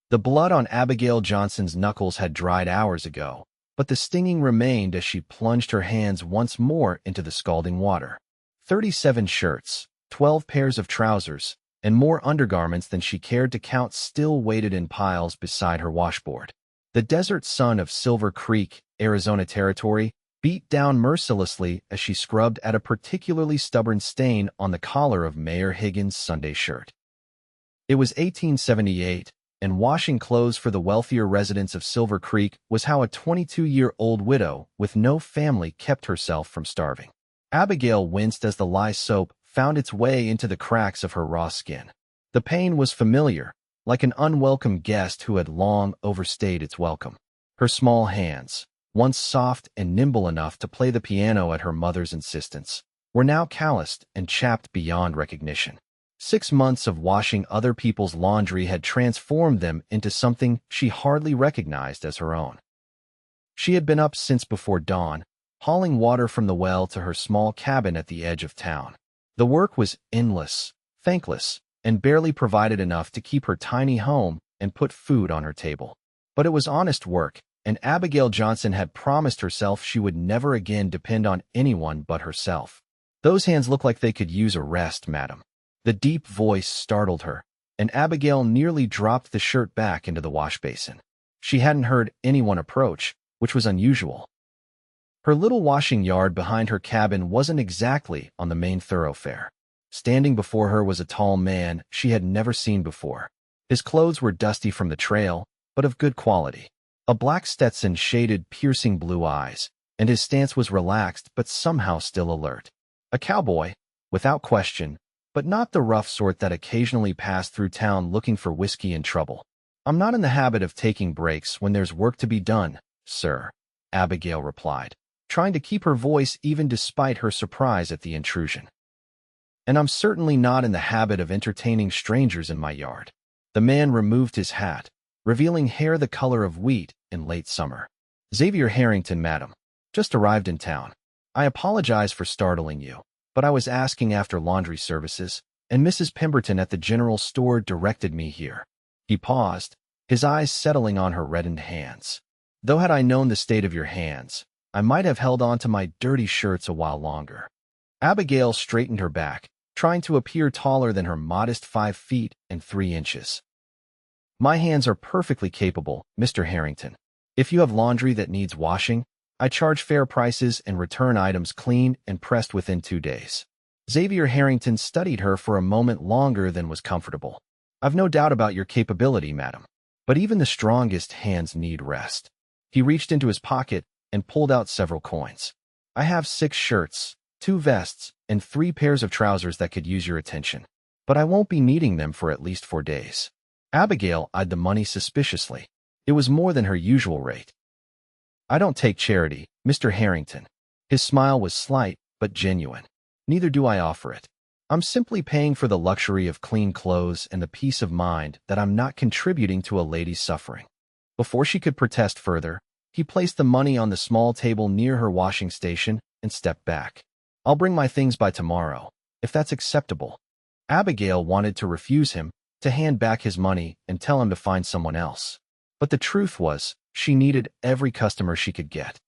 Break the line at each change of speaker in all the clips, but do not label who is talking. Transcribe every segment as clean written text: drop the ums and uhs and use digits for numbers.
The blood on Abigail Johnson's knuckles had dried hours ago, but the stinging remained as she plunged her hands once more into the scalding water. 37 shirts, 12 pairs of trousers, and more undergarments than she cared to count still waited in piles beside her washboard. The desert sun of Silver Creek, Arizona Territory, beat down mercilessly as she scrubbed at a particularly stubborn stain on the collar of Mayor Higgins' Sunday shirt. It was 1878, and washing clothes for the wealthier residents of Silver Creek was how a 22-year-old widow with no family kept herself from starving. Abigail winced as the lye soap found its way into the cracks of her raw skin. The pain was familiar, like an unwelcome guest who had long overstayed its welcome. Her small hands, once soft and nimble enough to play the piano at her mother's insistence, were now calloused and chapped beyond recognition. 6 months of washing other people's laundry had transformed them into something she hardly recognized as her own. She had been up since before dawn, hauling water from the well to her small cabin at the edge of town. The work was endless, thankless, and barely provided enough to keep her tiny home and put food on her table. But it was honest work, and Abigail Johnson had promised herself she would never again depend on anyone but herself. "Those hands look like they could use a rest, madam." The deep voice startled her, and Abigail nearly dropped the shirt back into the wash basin. She hadn't heard anyone approach, which was unusual. Her little washing yard behind her cabin wasn't exactly on the main thoroughfare. Standing before her was a tall man she had never seen before. His clothes were dusty from the trail, but of good quality. A black Stetson shaded piercing blue eyes, and his stance was relaxed but somehow still alert. A cowboy, without question, but not the rough sort that occasionally passed through town looking for whiskey and trouble. "I'm not in the habit of taking breaks when there's work to be done, sir," Abigail replied, trying to keep her voice even despite her surprise at the intrusion. "And I'm certainly not in the habit of entertaining strangers in my yard." The man removed his hat, revealing hair the color of wheat in late summer. "Xavier Harrington, madam. Just arrived in town. I apologize for startling you, but I was asking after laundry services, and Mrs. Pemberton at the general store directed me here." He paused, his eyes settling on her reddened hands. "Though had I known the state of your hands, I might have held on to my dirty shirts a while longer." Abigail straightened her back, trying to appear taller than her modest 5 feet and 3 inches. "My hands are perfectly capable, Mr. Harrington. If you have laundry that needs washing, I charge fair prices and return items cleaned and pressed within 2 days." Xavier Harrington studied her for a moment longer than was comfortable. "I've no doubt about your capability, madam, but even the strongest hands need rest." He reached into his pocket and pulled out several coins. "I have 6 shirts, 2 vests, and 3 pairs of trousers that could use your attention, but I won't be needing them for at least 4 days. Abigail eyed the money suspiciously. It was more than her usual rate. "I don't take charity, Mr. Harrington." His smile was slight but genuine. "Neither do I offer it. I'm simply paying for the luxury of clean clothes and the peace of mind that I'm not contributing to a lady's suffering." Before she could protest further, he placed the money on the small table near her washing station and stepped back. "I'll bring my things by tomorrow, if that's acceptable." Abigail wanted to refuse him, to hand back his money and tell him to find someone else. But the truth was, she needed every customer she could get.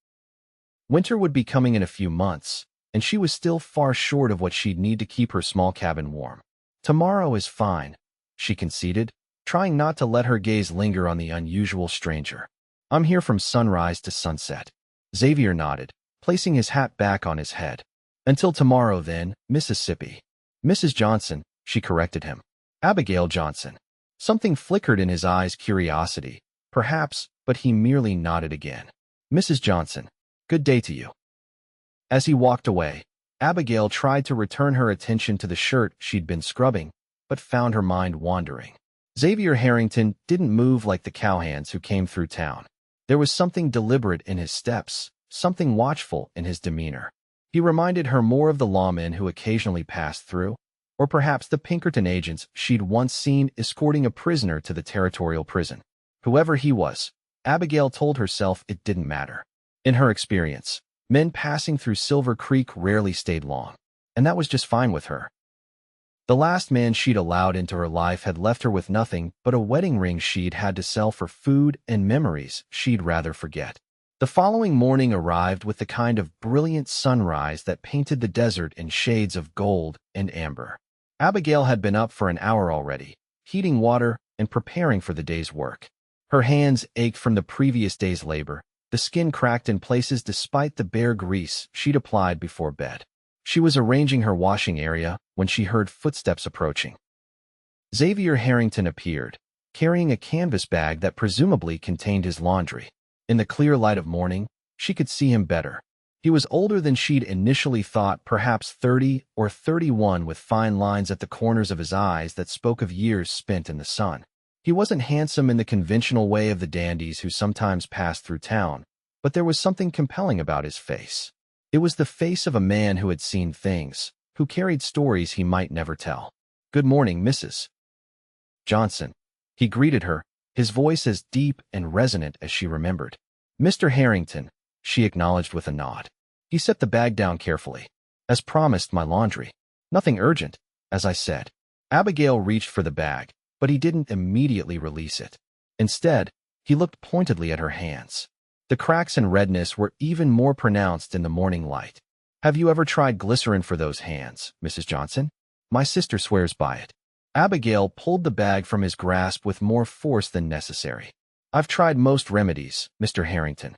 Winter would be coming in a few months, and she was still far short of what she'd need to keep her small cabin warm. "Tomorrow is fine," she conceded, trying not to let her gaze linger on the unusual stranger. "I'm here from sunrise to sunset." Xavier nodded, placing his hat back on his head. "Until tomorrow, then, Mississippi." "Mrs. Johnson," she corrected him. "Abigail Johnson." Something flickered in his eyes, curiosity, perhaps, but he merely nodded again. "Mrs. Johnson, good day to you." As he walked away, Abigail tried to return her attention to the shirt she'd been scrubbing, but found her mind wandering. Xavier Harrington didn't move like the cowhands who came through town. There was something deliberate in his steps, something watchful in his demeanor. He reminded her more of the lawmen who occasionally passed through, or perhaps the Pinkerton agents she'd once seen escorting a prisoner to the territorial prison. Whoever he was, Abigail told herself it didn't matter. In her experience, men passing through Silver Creek rarely stayed long, and that was just fine with her. The last man she'd allowed into her life had left her with nothing but a wedding ring she'd had to sell for food and memories she'd rather forget. The following morning arrived with the kind of brilliant sunrise that painted the desert in shades of gold and amber. Abigail had been up for an hour already, heating water and preparing for the day's work. Her hands ached from the previous day's labor, the skin cracked in places despite the bare grease she'd applied before bed. She was arranging her washing area when she heard footsteps approaching. Xavier Harrington appeared, carrying a canvas bag that presumably contained his laundry. In the clear light of morning, she could see him better. He was older than she'd initially thought, perhaps 30 or 31, with fine lines at the corners of his eyes that spoke of years spent in the sun. He wasn't handsome in the conventional way of the dandies who sometimes passed through town, but there was something compelling about his face. It was the face of a man who had seen things, who carried stories he might never tell. "Good morning, Mrs. Johnson," he greeted her, his voice as deep and resonant as she remembered. "Mr. Harrington," she acknowledged with a nod. He set the bag down carefully. "As promised, my laundry. Nothing urgent, as I said." Abigail reached for the bag, but he didn't immediately release it. Instead, he looked pointedly at her hands. The cracks and redness were even more pronounced in the morning light. "Have you ever tried glycerin for those hands, Mrs. Johnson? My sister swears by it." Abigail pulled the bag from his grasp with more force than necessary. "I've tried most remedies, Mr. Harrington.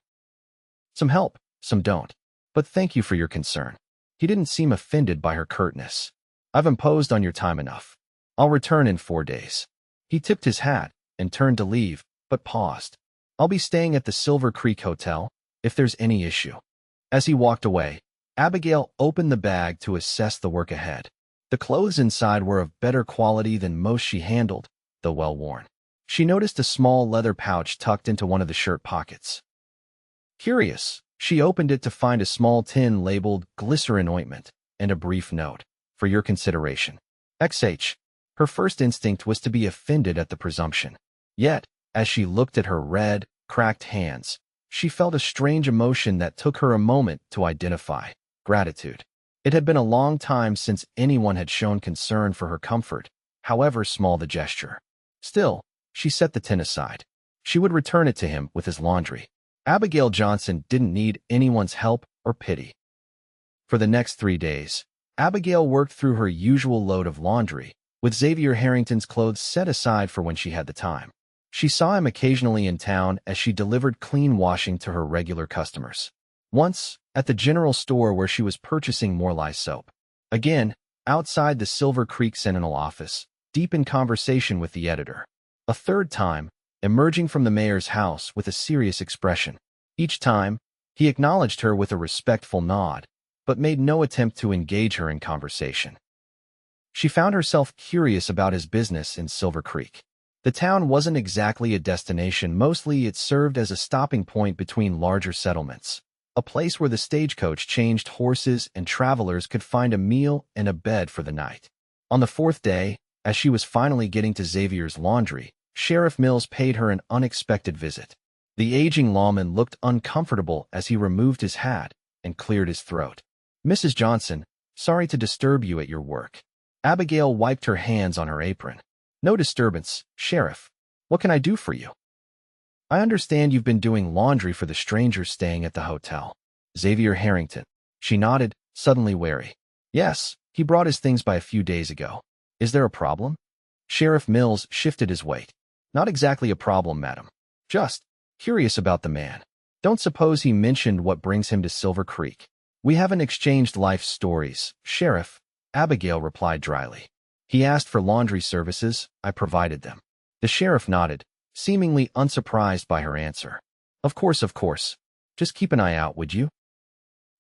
Some help, some don't. But thank you for your concern." He didn't seem offended by her curtness. "I've imposed on your time enough. I'll return in 4 days." He tipped his hat and turned to leave, but paused. "I'll be staying at the Silver Creek Hotel, if there's any issue." As he walked away, Abigail opened the bag to assess the work ahead. The clothes inside were of better quality than most she handled, though well-worn. She noticed a small leather pouch tucked into one of the shirt pockets. Curious, she opened it to find a small tin labeled glycerin ointment and a brief note, "For your consideration. XH." Her first instinct was to be offended at the presumption. Yet, as she looked at her red, cracked hands, she felt a strange emotion that took her a moment to identify: gratitude. It had been a long time since anyone had shown concern for her comfort, however small the gesture. Still, she set the tin aside. She would return it to him with his laundry. Abigail Johnson didn't need anyone's help or pity. For the next 3 days, Abigail worked through her usual load of laundry, with Xavier Harrington's clothes set aside for when she had the time. She saw him occasionally in town as she delivered clean washing to her regular customers. Once, at the general store where she was purchasing more lye soap. Again, outside the Silver Creek Sentinel office, deep in conversation with the editor. A third time, emerging from the mayor's house with a serious expression. Each time, he acknowledged her with a respectful nod, but made no attempt to engage her in conversation. She found herself curious about his business in Silver Creek. The town wasn't exactly a destination. Mostly it served as a stopping point between larger settlements, a place where the stagecoach changed horses and travelers could find a meal and a bed for the night. On the 4th day, as she was finally getting to Xavier's laundry, Sheriff Mills paid her an unexpected visit. The aging lawman looked uncomfortable as he removed his hat and cleared his throat. "Mrs. Johnson, sorry to disturb you at your work." Abigail wiped her hands on her apron. "No disturbance, Sheriff. What can I do for you?" "I understand you've been doing laundry for the strangers staying at the hotel." "Xavier Harrington." She nodded, suddenly wary. "Yes, he brought his things by a few days ago. Is there a problem?" Sheriff Mills shifted his weight. "Not exactly a problem, madam. Just curious about the man. Don't suppose he mentioned what brings him to Silver Creek?" "We haven't exchanged life stories, Sheriff," Abigail replied dryly. "He asked for laundry services, I provided them." The sheriff nodded, seemingly unsurprised by her answer. Of course. Just keep an eye out, would you?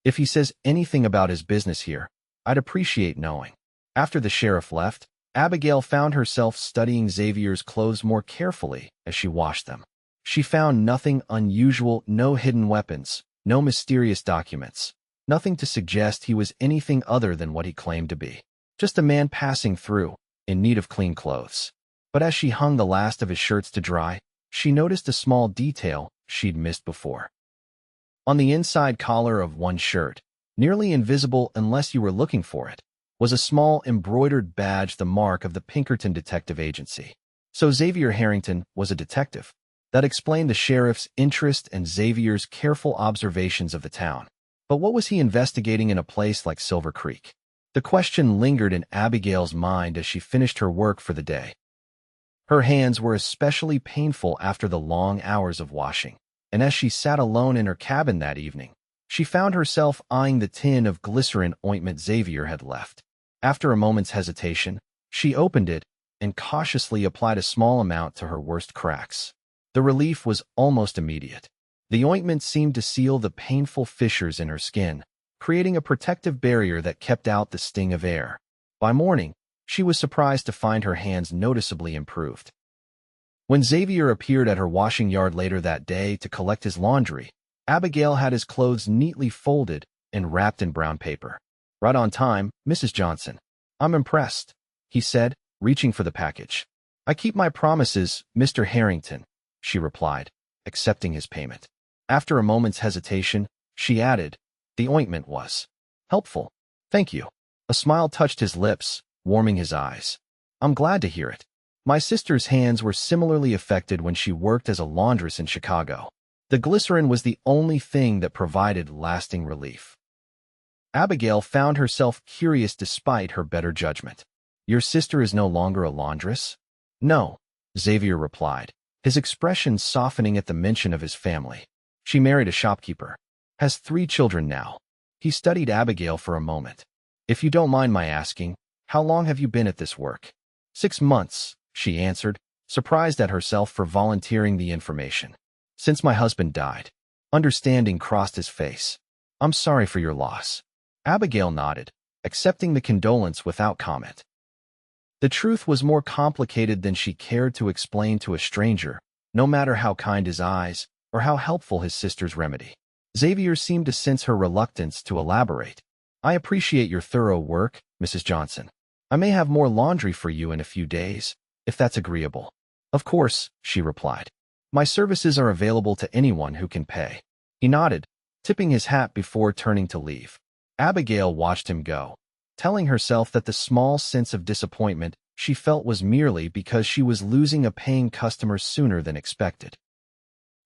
If he says anything about his business here, I'd appreciate knowing." After the sheriff left, Abigail found herself studying Xavier's clothes more carefully as she washed them. She found nothing unusual, no hidden weapons, no mysterious documents, nothing to suggest he was anything other than what he claimed to be. Just a man passing through, in need of clean clothes. But as she hung the last of his shirts to dry, she noticed a small detail she'd missed before. On the inside collar of one shirt, nearly invisible unless you were looking for it, was a small embroidered badge, the mark of the Pinkerton Detective Agency. So Xavier Harrington was a detective. That explained the sheriff's interest and Xavier's careful observations of the town. But what was he investigating in a place like Silver Creek? The question lingered in Abigail's mind as she finished her work for the day. Her hands were especially painful after the long hours of washing, and as she sat alone in her cabin that evening, she found herself eyeing the tin of glycerin ointment Xavier had left. After a moment's hesitation, she opened it and cautiously applied a small amount to her worst cracks. The relief was almost immediate. The ointment seemed to seal the painful fissures in her skin, creating a protective barrier that kept out the sting of air. By morning, she was surprised to find her hands noticeably improved. When Xavier appeared at her washing yard later that day to collect his laundry, Abigail had his clothes neatly folded and wrapped in brown paper. "Right on time, Mrs. Johnson. I'm impressed," he said, reaching for the package. "I keep my promises, Mr. Harrington," she replied, accepting his payment. After a moment's hesitation, she added, "The ointment was helpful. Thank you." A smile touched his lips, warming his eyes. "I'm glad to hear it. My sister's hands were similarly affected when she worked as a laundress in Chicago. The glycerin was the only thing that provided lasting relief." Abigail found herself curious despite her better judgment. "Your sister is no longer a laundress?" "No," Xavier replied, his expression softening at the mention of his family. "She married a shopkeeper. Has 3 children now." He studied Abigail for a moment. "If you don't mind my asking, how long have you been at this work?" 6 months, she answered, surprised at herself for volunteering the information. "Since my husband died." Understanding crossed his face. "I'm sorry for your loss." Abigail nodded, accepting the condolence without comment. The truth was more complicated than she cared to explain to a stranger, no matter how kind his eyes or how helpful his sister's remedy. Xavier seemed to sense her reluctance to elaborate. "I appreciate your thorough work, Mrs. Johnson. I may have more laundry for you in a few days, if that's agreeable." "Of course," she replied. "My services are available to anyone who can pay." He nodded, tipping his hat before turning to leave. Abigail watched him go, telling herself that the small sense of disappointment she felt was merely because she was losing a paying customer sooner than expected.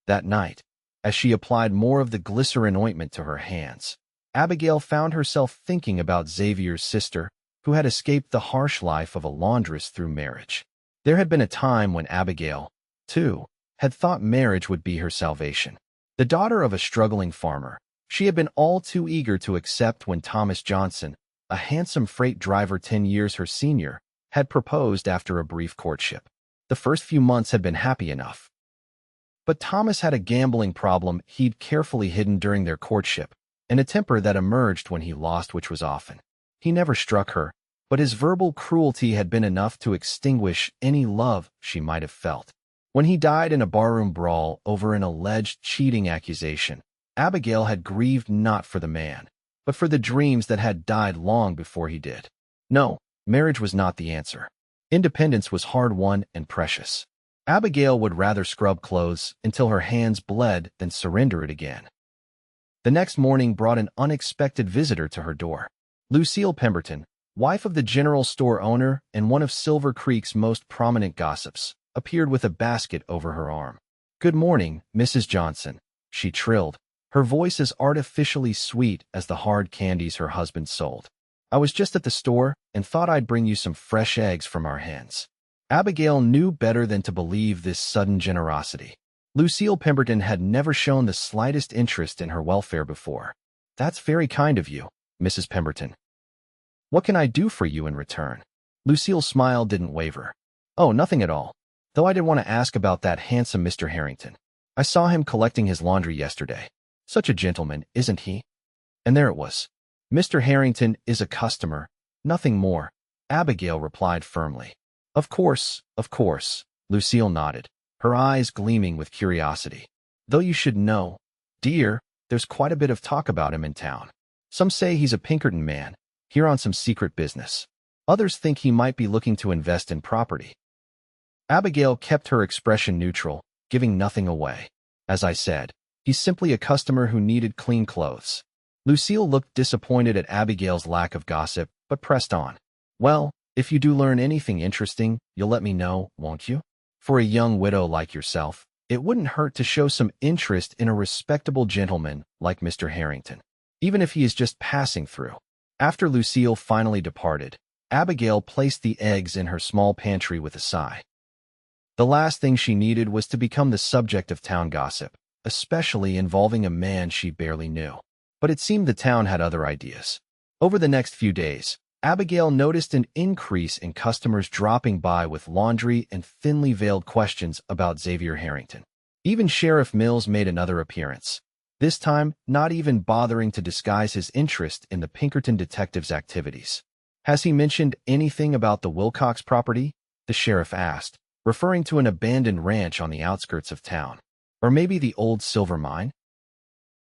That night, as she applied more of the glycerin ointment to her hands, Abigail found herself thinking about Xavier's sister, who had escaped the harsh life of a laundress through marriage. There had been a time when Abigail, too, had thought marriage would be her salvation. The daughter of a struggling farmer, she had been all too eager to accept when Thomas Johnson, a handsome freight driver 10 years her senior, had proposed after a brief courtship. The first few months had been happy enough. But Thomas had a gambling problem he'd carefully hidden during their courtship, and a temper that emerged when he lost, which was often. He never struck her, but his verbal cruelty had been enough to extinguish any love she might have felt. When he died in a barroom brawl over an alleged cheating accusation, Abigail had grieved not for the man, but for the dreams that had died long before he did. No, marriage was not the answer. Independence was hard-won and precious. Abigail would rather scrub clothes until her hands bled than surrender it again. The next morning brought an unexpected visitor to her door. Lucille Pemberton, wife of the general store owner and one of Silver Creek's most prominent gossips, appeared with a basket over her arm. "Good morning, Mrs. Johnson," she trilled, her voice as artificially sweet as the hard candies her husband sold. "I was just at the store and thought I'd bring you some fresh eggs from our hens." Abigail knew better than to believe this sudden generosity. Lucille Pemberton had never shown the slightest interest in her welfare before. "That's very kind of you, Mrs. Pemberton. What can I do for you in return?" Lucille's smile didn't waver. "Oh, nothing at all. Though I did want to ask about that handsome Mr. Harrington. I saw him collecting his laundry yesterday. Such a gentleman, isn't he?" And there it was. "Mr. Harrington is a customer, nothing more," Abigail replied firmly. Of course," Lucille nodded, her eyes gleaming with curiosity. "Though you should know, dear, there's quite a bit of talk about him in town. Some say he's a Pinkerton man, here on some secret business. Others think he might be looking to invest in property." Abigail kept her expression neutral, giving nothing away. "As I said, he's simply a customer who needed clean clothes." Lucille looked disappointed at Abigail's lack of gossip, but pressed on. Well, if you do learn anything interesting, you'll let me know, won't you? For a young widow like yourself, it wouldn't hurt to show some interest in a respectable gentleman like Mr. Harrington, even if he is just passing through. After Lucille finally departed, Abigail placed the eggs in her small pantry with a sigh. The last thing she needed was to become the subject of town gossip, especially involving a man she barely knew. But it seemed the town had other ideas. Over the next few days, Abigail noticed an increase in customers dropping by with laundry and thinly veiled questions about Xavier Harrington. Even Sheriff Mills made another appearance, this time not even bothering to disguise his interest in the Pinkerton detective's activities. Has he mentioned anything about the Wilcox property? The sheriff asked, referring to an abandoned ranch on the outskirts of town. Or maybe the old silver mine?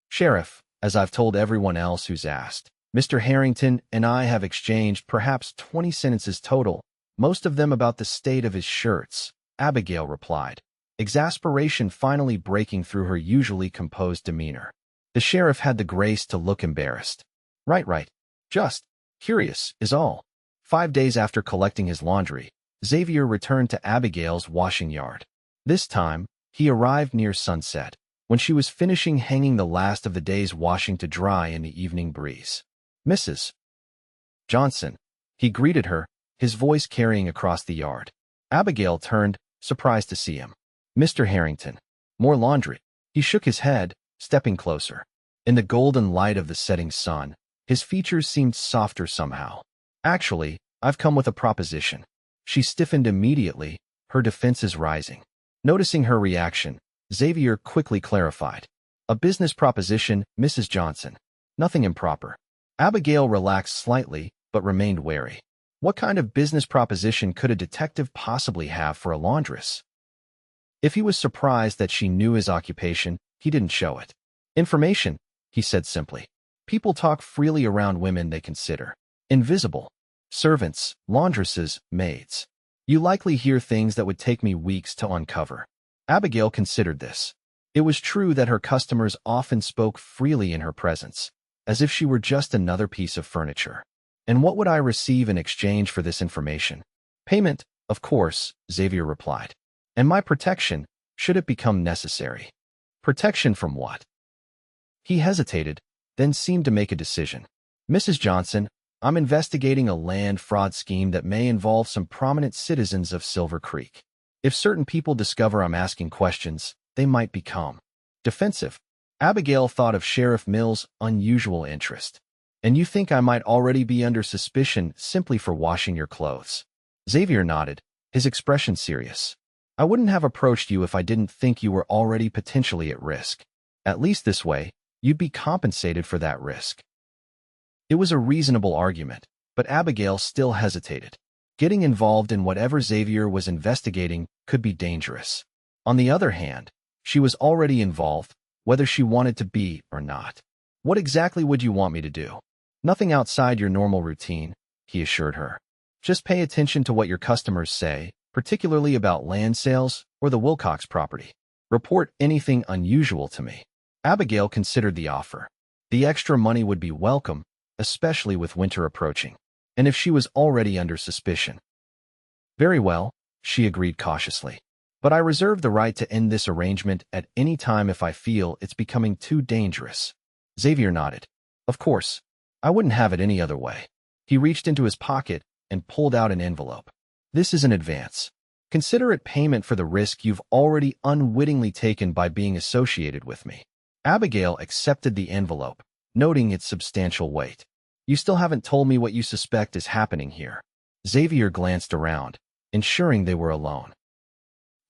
Sheriff, as I've told everyone else who's asked, Mr. Harrington and I have exchanged perhaps 20 sentences total, most of them about the state of his shirts, Abigail replied, exasperation finally breaking through her usually composed demeanor. The sheriff had the grace to look embarrassed. Right. Just curious, is all. 5 days after collecting his laundry, Xavier returned to Abigail's washing yard. This time, he arrived near sunset, when she was finishing hanging the last of the day's washing to dry in the evening breeze. Mrs. Johnson, he greeted her, his voice carrying across the yard. Abigail turned, surprised to see him. Mr. Harrington. More laundry. He shook his head, stepping closer. In the golden light of the setting sun, his features seemed softer somehow. Actually, I've come with a proposition. She stiffened immediately, her defenses rising. Noticing her reaction, Xavier quickly clarified. A business proposition, Mrs. Johnson. Nothing improper. Abigail relaxed slightly, but remained wary. What kind of business proposition could a detective possibly have for a laundress? If he was surprised that she knew his occupation, he didn't show it. Information, he said simply. People talk freely around women they consider invisible. Servants, laundresses, maids. You likely hear things that would take me weeks to uncover. Abigail considered this. It was true that her customers often spoke freely in her presence, as if she were just another piece of furniture. And what would I receive in exchange for this information? Payment, of course, Xavier replied. And my protection, should it become necessary. Protection from what? He hesitated, then seemed to make a decision. Mrs. Johnson, I'm investigating a land fraud scheme that may involve some prominent citizens of Silver Creek. If certain people discover I'm asking questions, they might become defensive. Abigail thought of Sheriff Mills' unusual interest. And you think I might already be under suspicion simply for washing your clothes? Xavier nodded, his expression serious. I wouldn't have approached you if I didn't think you were already potentially at risk. At least this way, you'd be compensated for that risk. It was a reasonable argument, but Abigail still hesitated. Getting involved in whatever Xavier was investigating could be dangerous. On the other hand, she was already involved, whether she wanted to be or not. What exactly would you want me to do? Nothing outside your normal routine, he assured her. Just pay attention to what your customers say, particularly about land sales or the Wilcox property. Report anything unusual to me. Abigail considered the offer. The extra money would be welcome, especially with winter approaching, and if she was already under suspicion. Very well, she agreed cautiously. But I reserve the right to end this arrangement at any time if I feel it's becoming too dangerous. Xavier nodded. Of course, I wouldn't have it any other way. He reached into his pocket and pulled out an envelope. This is an advance. Consider it payment for the risk you've already unwittingly taken by being associated with me. Abigail accepted the envelope, noting its substantial weight. You still haven't told me what you suspect is happening here. Xavier glanced around, ensuring they were alone.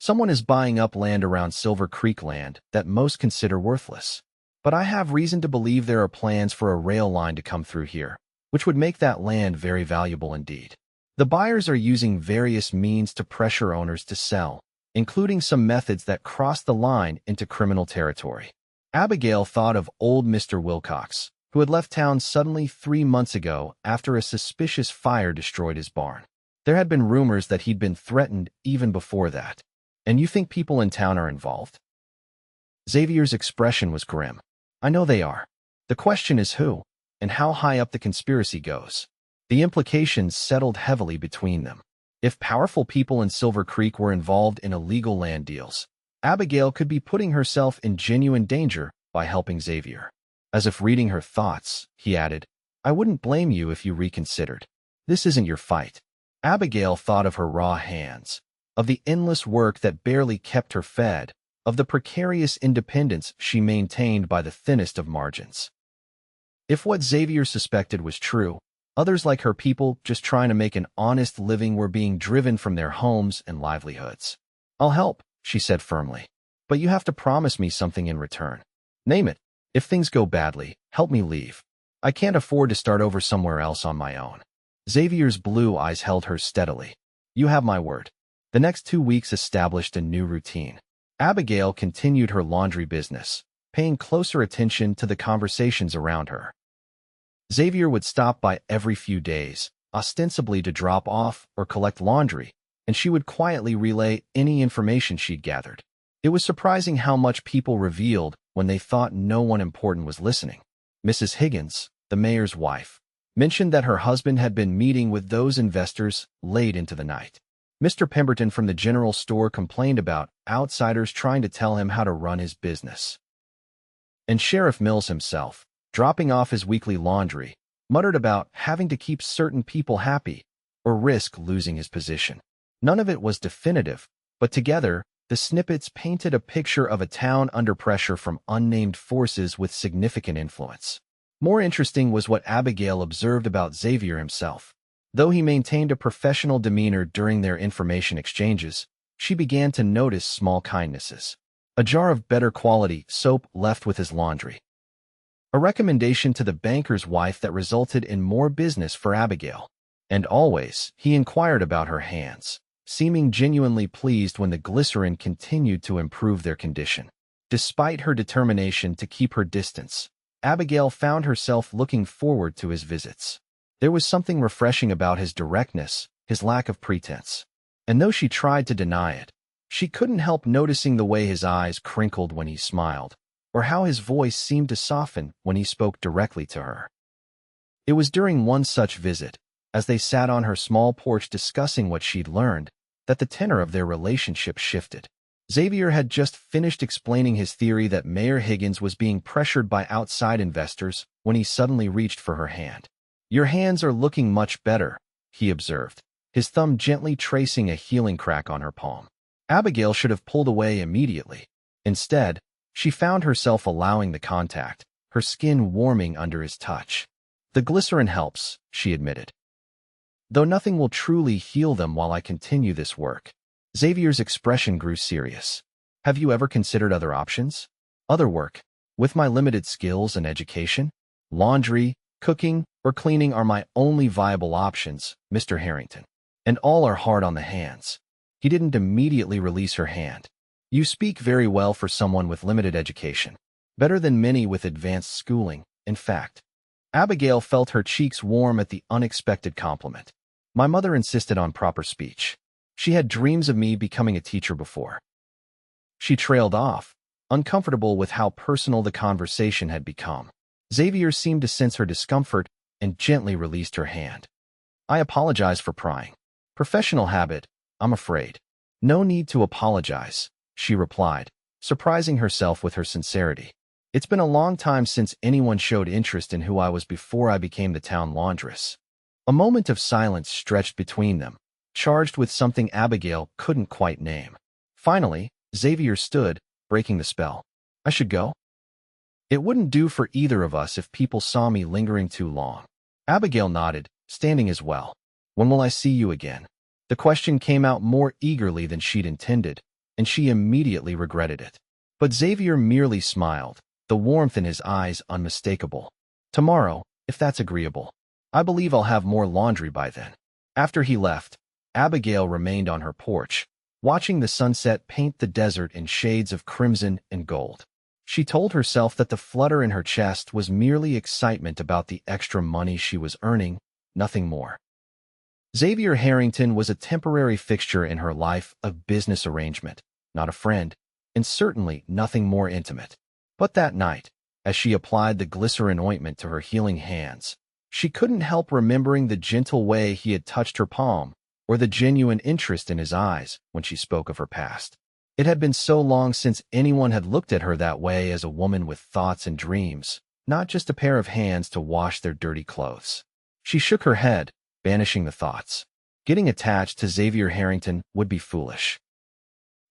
Someone is buying up land around Silver Creek land that most consider worthless. But I have reason to believe there are plans for a rail line to come through here, which would make that land very valuable indeed. The buyers are using various means to pressure owners to sell, including some methods that cross the line into criminal territory. Abigail thought of old Mr. Wilcox, who had left town suddenly 3 months ago after a suspicious fire destroyed his barn. There had been rumors that he'd been threatened even before that. And you think people in town are involved? Xavier's expression was grim. I know they are. The question is who, and how high up the conspiracy goes. The implications settled heavily between them. If powerful people in Silver Creek were involved in illegal land deals, Abigail could be putting herself in genuine danger by helping Xavier. As if reading her thoughts, he added, "I wouldn't blame you if you reconsidered. This isn't your fight." Abigail thought of her raw hands, of the endless work that barely kept her fed, of the precarious independence she maintained by the thinnest of margins. If what Xavier suspected was true, others like her people just trying to make an honest living were being driven from their homes and livelihoods. "I'll help," she said firmly. "But you have to promise me something in return. Name it. If things go badly, help me leave. I can't afford to start over somewhere else on my own." Xavier's blue eyes held hers steadily. "You have my word." The next 2 weeks established a new routine. Abigail continued her laundry business, paying closer attention to the conversations around her. Xavier would stop by every few days, ostensibly to drop off or collect laundry, and she would quietly relay any information she'd gathered. It was surprising how much people revealed when they thought no one important was listening. Mrs. Higgins, the mayor's wife, mentioned that her husband had been meeting with those investors late into the night. Mr. Pemberton from the general store complained about outsiders trying to tell him how to run his business. And Sheriff Mills himself, dropping off his weekly laundry, muttered about having to keep certain people happy or risk losing his position. None of it was definitive, but together, the snippets painted a picture of a town under pressure from unnamed forces with significant influence. More interesting was what Abigail observed about Xavier himself. Though he maintained a professional demeanor during their information exchanges, she began to notice small kindnesses. A jar of better quality soap left with his laundry. A recommendation to the banker's wife that resulted in more business for Abigail. And always, he inquired about her hands, seeming genuinely pleased when the glycerin continued to improve their condition. Despite her determination to keep her distance, Abigail found herself looking forward to his visits. There was something refreshing about his directness, his lack of pretense. And though she tried to deny it, she couldn't help noticing the way his eyes crinkled when he smiled, or how his voice seemed to soften when he spoke directly to her. It was during one such visit, as they sat on her small porch discussing what she'd learned, that the tenor of their relationship shifted. Xavier had just finished explaining his theory that Mayor Higgins was being pressured by outside investors when he suddenly reached for her hand. "Your hands are looking much better," he observed, his thumb gently tracing a healing crack on her palm. Abigail should have pulled away immediately. Instead, she found herself allowing the contact, her skin warming under his touch. "The glycerin helps," she admitted. "Though nothing will truly heal them while I continue this work." Xavier's expression grew serious. "Have you ever considered other options? Other work? With my limited skills and education? Laundry, cooking, or cleaning are my only viable options, Mr. Harrington. And all are hard on the hands." He didn't immediately release her hand. "You speak very well for someone with limited education. Better than many with advanced schooling, in fact." Abigail felt her cheeks warm at the unexpected compliment. "My mother insisted on proper speech. She had dreams of me becoming a teacher before." She trailed off, uncomfortable with how personal the conversation had become. Xavier seemed to sense her discomfort and gently released her hand. "I apologize for prying. Professional habit, I'm afraid." "No need to apologize," she replied, surprising herself with her sincerity. "It's been a long time since anyone showed interest in who I was before I became the town laundress." A moment of silence stretched between them, charged with something Abigail couldn't quite name. Finally, Xavier stood, breaking the spell. "I should go? It wouldn't do for either of us if people saw me lingering too long." Abigail nodded, standing as well. "When will I see you again?" The question came out more eagerly than she'd intended, and she immediately regretted it. But Xavier merely smiled, the warmth in his eyes unmistakable. "Tomorrow, if that's agreeable. I believe I'll have more laundry by then." After he left, Abigail remained on her porch, watching the sunset paint the desert in shades of crimson and gold. She told herself that the flutter in her chest was merely excitement about the extra money she was earning, nothing more. Xavier Harrington was a temporary fixture in her life, a business arrangement, not a friend, and certainly nothing more intimate. But that night, as she applied the glycerin ointment to her healing hands. She couldn't help remembering the gentle way he had touched her palm, or the genuine interest in his eyes when she spoke of her past. It had been so long since anyone had looked at her that way, as a woman with thoughts and dreams, not just a pair of hands to wash their dirty clothes. She shook her head, banishing the thoughts. Getting attached to Xavier Harrington would be foolish.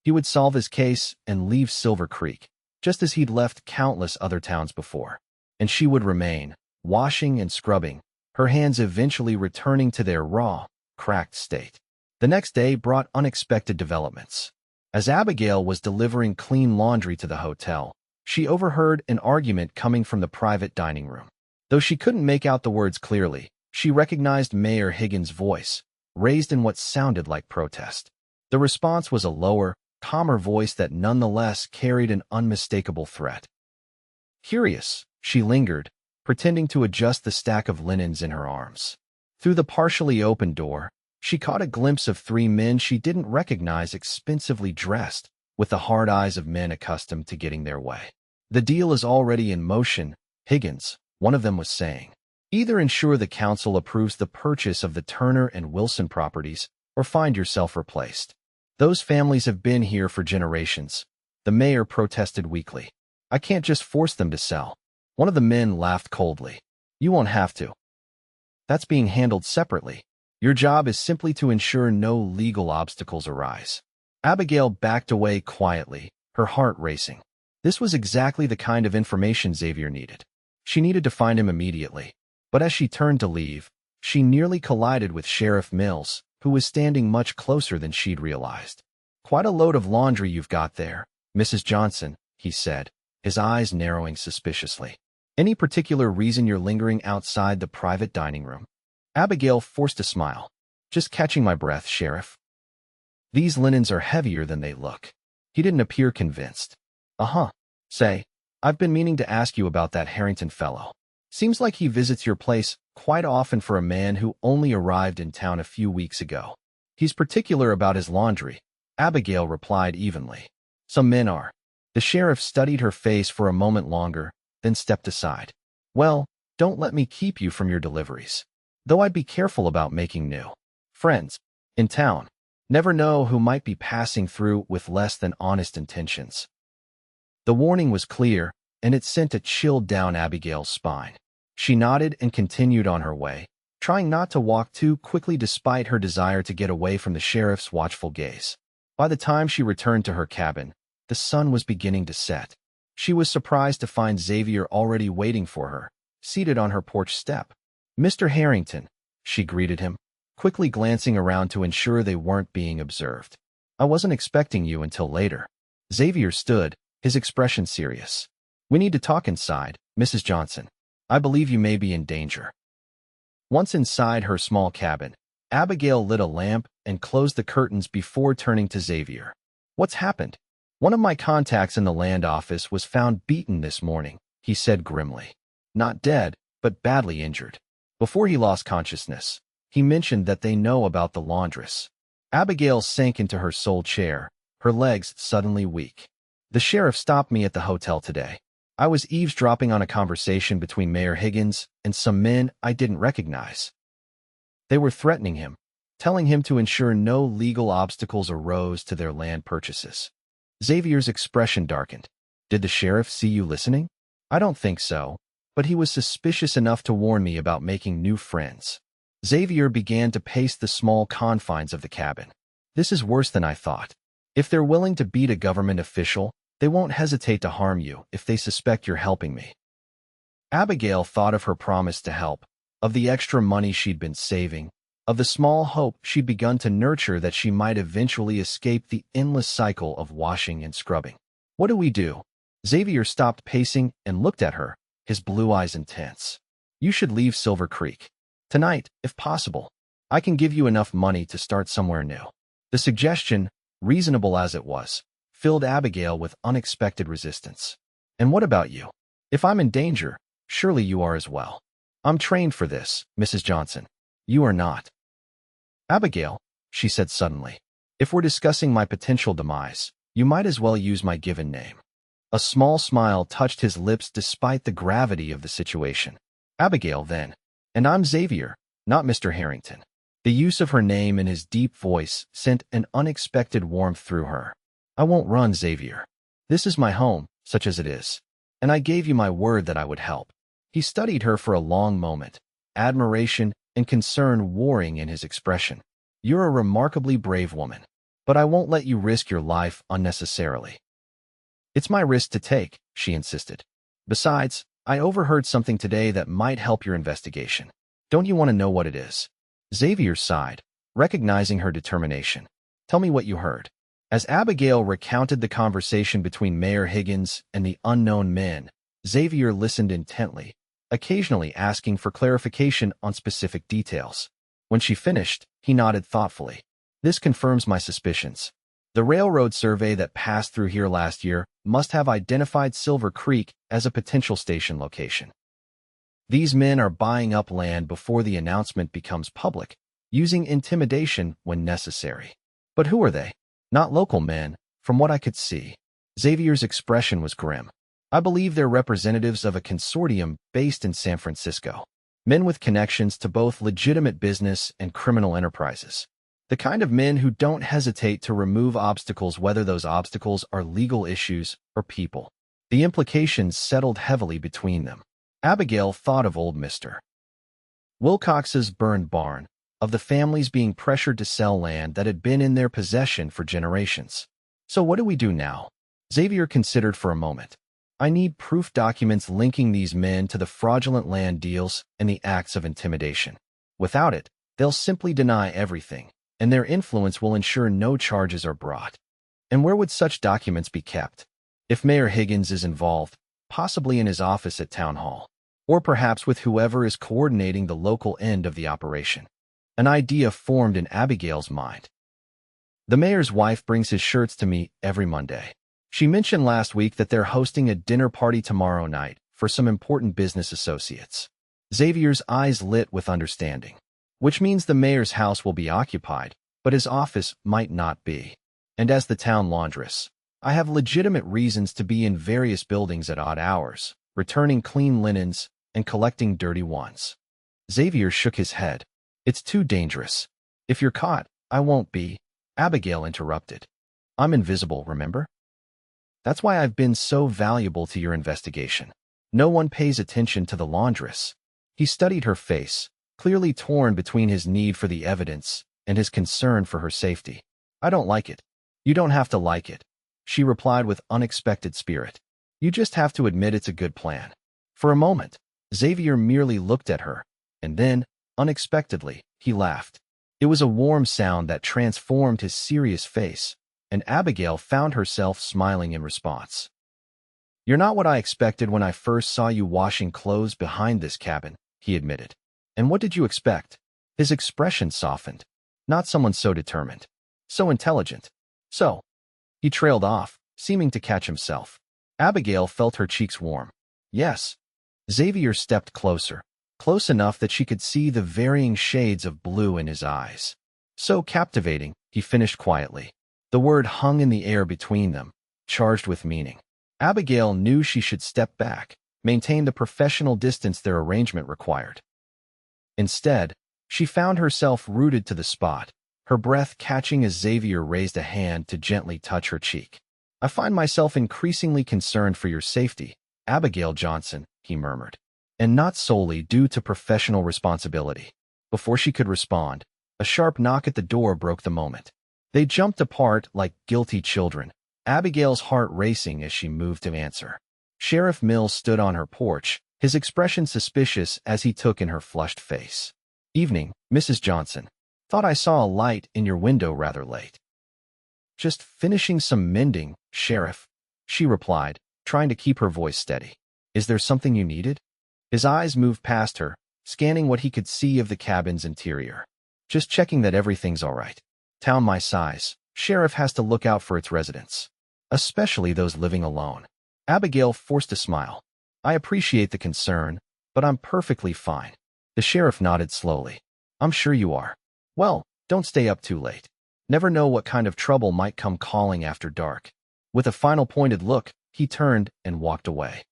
He would solve his case and leave Silver Creek, just as he'd left countless other towns before. And she would remain, washing and scrubbing, her hands eventually returning to their raw, cracked state. The next day brought unexpected developments. As Abigail was delivering clean laundry to the hotel, she overheard an argument coming from the private dining room. Though she couldn't make out the words clearly, she recognized Mayor Higgins' voice, raised in what sounded like protest. The response was a lower, calmer voice that nonetheless carried an unmistakable threat. Curious, she lingered, pretending to adjust the stack of linens in her arms. Through the partially open door, she caught a glimpse of three men she didn't recognize, expensively dressed, with the hard eyes of men accustomed to getting their way. "The deal is already in motion, Higgins," one of them was saying. "Either ensure the council approves the purchase of the Turner and Wilson properties, or find yourself replaced. Those families have been here for generations," the mayor protested weakly. "I can't just force them to sell." One of the men laughed coldly. "You won't have to. That's being handled separately. Your job is simply to ensure no legal obstacles arise." Abigail backed away quietly, her heart racing. This was exactly the kind of information Xavier needed. She needed to find him immediately. But as she turned to leave, she nearly collided with Sheriff Mills, who was standing much closer than she'd realized. "Quite a load of laundry you've got there, Mrs. Johnson," he said, his eyes narrowing suspiciously. "Any particular reason you're lingering outside the private dining room?" Abigail forced a smile. "Just catching my breath, Sheriff. These linens are heavier than they look." He didn't appear convinced. Say, I've been meaning to ask you about that Harrington fellow. Seems like he visits your place quite often for a man who only arrived in town a few weeks ago. He's particular about his laundry," Abigail replied evenly. "Some men are." The sheriff studied her face for a moment longer, then stepped aside. "Well, don't let me keep you from your deliveries. Though I'd be careful about making new friends in town. Never know who might be passing through with less than honest intentions." The warning was clear, and it sent a chill down Abigail's spine. She nodded and continued on her way, trying not to walk too quickly despite her desire to get away from the sheriff's watchful gaze. By the time she returned to her cabin, the sun was beginning to set. She was surprised to find Xavier already waiting for her, seated on her porch step. "Mr. Harrington," she greeted him, quickly glancing around to ensure they weren't being observed. "I wasn't expecting you until later." Xavier stood, his expression serious. "We need to talk inside, Mrs. Johnson. I believe you may be in danger." Once inside her small cabin, Abigail lit a lamp and closed the curtains before turning to Xavier. "What's happened?" "One of my contacts in the land office was found beaten this morning," he said grimly. "Not dead, but badly injured. Before he lost consciousness, he mentioned that they know about the laundress." Abigail sank into her sole chair, her legs suddenly weak. "The sheriff stopped me at the hotel today. I was eavesdropping on a conversation between Mayor Higgins and some men I didn't recognize. They were threatening him, telling him to ensure no legal obstacles arose to their land purchases." Xavier's expression darkened. "Did the sheriff see you listening?" "I don't think so, but he was suspicious enough to warn me about making new friends." Xavier began to pace the small confines of the cabin. "This is worse than I thought. If they're willing to beat a government official, they won't hesitate to harm you if they suspect you're helping me." Abigail thought of her promise to help, of the extra money she'd been saving, of the small hope she'd begun to nurture that she might eventually escape the endless cycle of washing and scrubbing. "What do we do?" Xavier stopped pacing and looked at her, his blue eyes intense. "You should leave Silver Creek. Tonight, if possible. I can give you enough money to start somewhere new." The suggestion, reasonable as it was, filled Abigail with unexpected resistance. "And what about you? If I'm in danger, surely you are as well." "I'm trained for this, Mrs. Johnson. You are not." "Abigail," she said suddenly, "if we're discussing my potential demise, you might as well use my given name." A small smile touched his lips despite the gravity of the situation. Abigail, then. And I'm Xavier, not Mr. Harrington. The use of her name and his deep voice sent an unexpected warmth through her. I won't run, Xavier. This is my home, such as it is. And I gave you my word that I would help. He studied her for a long moment, admiration and concern warring in his expression. You're a remarkably brave woman, but I won't let you risk your life unnecessarily. It's my risk to take, she insisted. Besides, I overheard something today that might help your investigation. Don't you want to know what it is? Xavier sighed, recognizing her determination. Tell me what you heard. As Abigail recounted the conversation between Mayor Higgins and the unknown men, Xavier listened intently, occasionally asking for clarification on specific details. When she finished, he nodded thoughtfully. This confirms my suspicions. The railroad survey that passed through here last year must have identified Silver Creek as a potential station location. These men are buying up land before the announcement becomes public, using intimidation when necessary. But who are they? Not local men, from what I could see. Xavier's expression was grim. I believe they're representatives of a consortium based in San Francisco. Men with connections to both legitimate business and criminal enterprises. The kind of men who don't hesitate to remove obstacles, whether those obstacles are legal issues or people. The implications settled heavily between them. Abigail thought of old Mr. Wilcox's burned barn, of the families being pressured to sell land that had been in their possession for generations. So what do we do now? Xavier considered for a moment. I need proof documents linking these men to the fraudulent land deals and the acts of intimidation. Without it, they'll simply deny everything, and their influence will ensure no charges are brought. And where would such documents be kept? If Mayor Higgins is involved, possibly in his office at Town Hall, or perhaps with whoever is coordinating the local end of the operation. An idea formed in Abigail's mind. The mayor's wife brings his shirts to me every Monday. She mentioned last week that they're hosting a dinner party tomorrow night for some important business associates. Xavier's eyes lit with understanding. Which means the mayor's house will be occupied, but his office might not be. And as the town laundress, I have legitimate reasons to be in various buildings at odd hours, returning clean linens and collecting dirty ones. Xavier shook his head. It's too dangerous. If you're caught, I won't be. Abigail interrupted. I'm invisible, remember? That's why I've been so valuable to your investigation. No one pays attention to the laundress. He studied her face, clearly torn between his need for the evidence and his concern for her safety. I don't like it. You don't have to like it, she replied with unexpected spirit. You just have to admit it's a good plan. For a moment, Xavier merely looked at her, and then, unexpectedly, he laughed. It was a warm sound that transformed his serious face, and Abigail found herself smiling in response. You're not what I expected when I first saw you washing clothes behind this cabin, he admitted. And what did you expect? His expression softened. Not someone so determined. So intelligent. So. He trailed off, seeming to catch himself. Abigail felt her cheeks warm. Yes. Xavier stepped closer, close enough that she could see the varying shades of blue in his eyes. So captivating, he finished quietly. The word hung in the air between them, charged with meaning. Abigail knew she should step back, maintain the professional distance their arrangement required. Instead, she found herself rooted to the spot, her breath catching as Xavier raised a hand to gently touch her cheek. I find myself increasingly concerned for your safety, Abigail Johnson, he murmured. And not solely due to professional responsibility. Before she could respond, a sharp knock at the door broke the moment. They jumped apart like guilty children, Abigail's heart racing as she moved to answer. Sheriff Mills stood on her porch, his expression suspicious as he took in her flushed face. Evening, Mrs. Johnson. Thought I saw a light in your window rather late. Just finishing some mending, Sheriff, she replied, trying to keep her voice steady. Is there something you needed? His eyes moved past her, scanning what he could see of the cabin's interior. Just checking that everything's all right. Town my size, Sheriff has to look out for its residents. Especially those living alone. Abigail forced a smile. I appreciate the concern, but I'm perfectly fine. The sheriff nodded slowly. I'm sure you are. Well, don't stay up too late. Never know what kind of trouble might come calling after dark. With a final pointed look, He turned and walked away.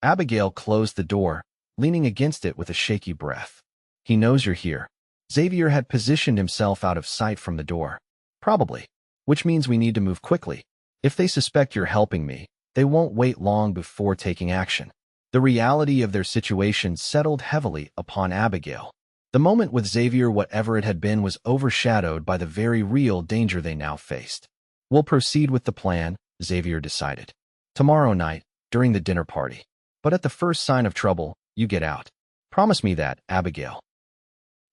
Abigail closed the door, leaning against it with a shaky breath. He knows you're here. Xavier had positioned himself out of sight from the door. Probably. Which means we need to move quickly. If they suspect you're helping me, they won't wait long before taking action. The reality of their situation settled heavily upon Abigail. The moment with Xavier, whatever it had been, was overshadowed by the very real danger they now faced. We'll proceed with the plan, Xavier decided. Tomorrow night, during the dinner party. But at the first sign of trouble, you get out. Promise me that, Abigail.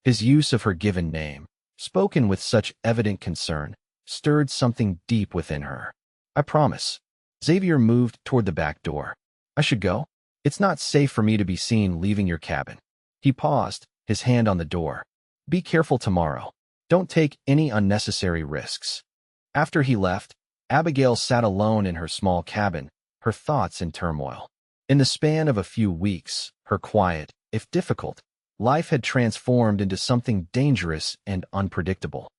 His use of her given name, spoken with such evident concern, stirred something deep within her. I promise. Xavier moved toward the back door. I should go? It's not safe for me to be seen leaving your cabin. He paused, his hand on the door. Be careful tomorrow. Don't take any unnecessary risks. After he left, Abigail sat alone in her small cabin, her thoughts in turmoil. In the span of a few weeks, her quiet, if difficult, life had transformed into something dangerous and unpredictable.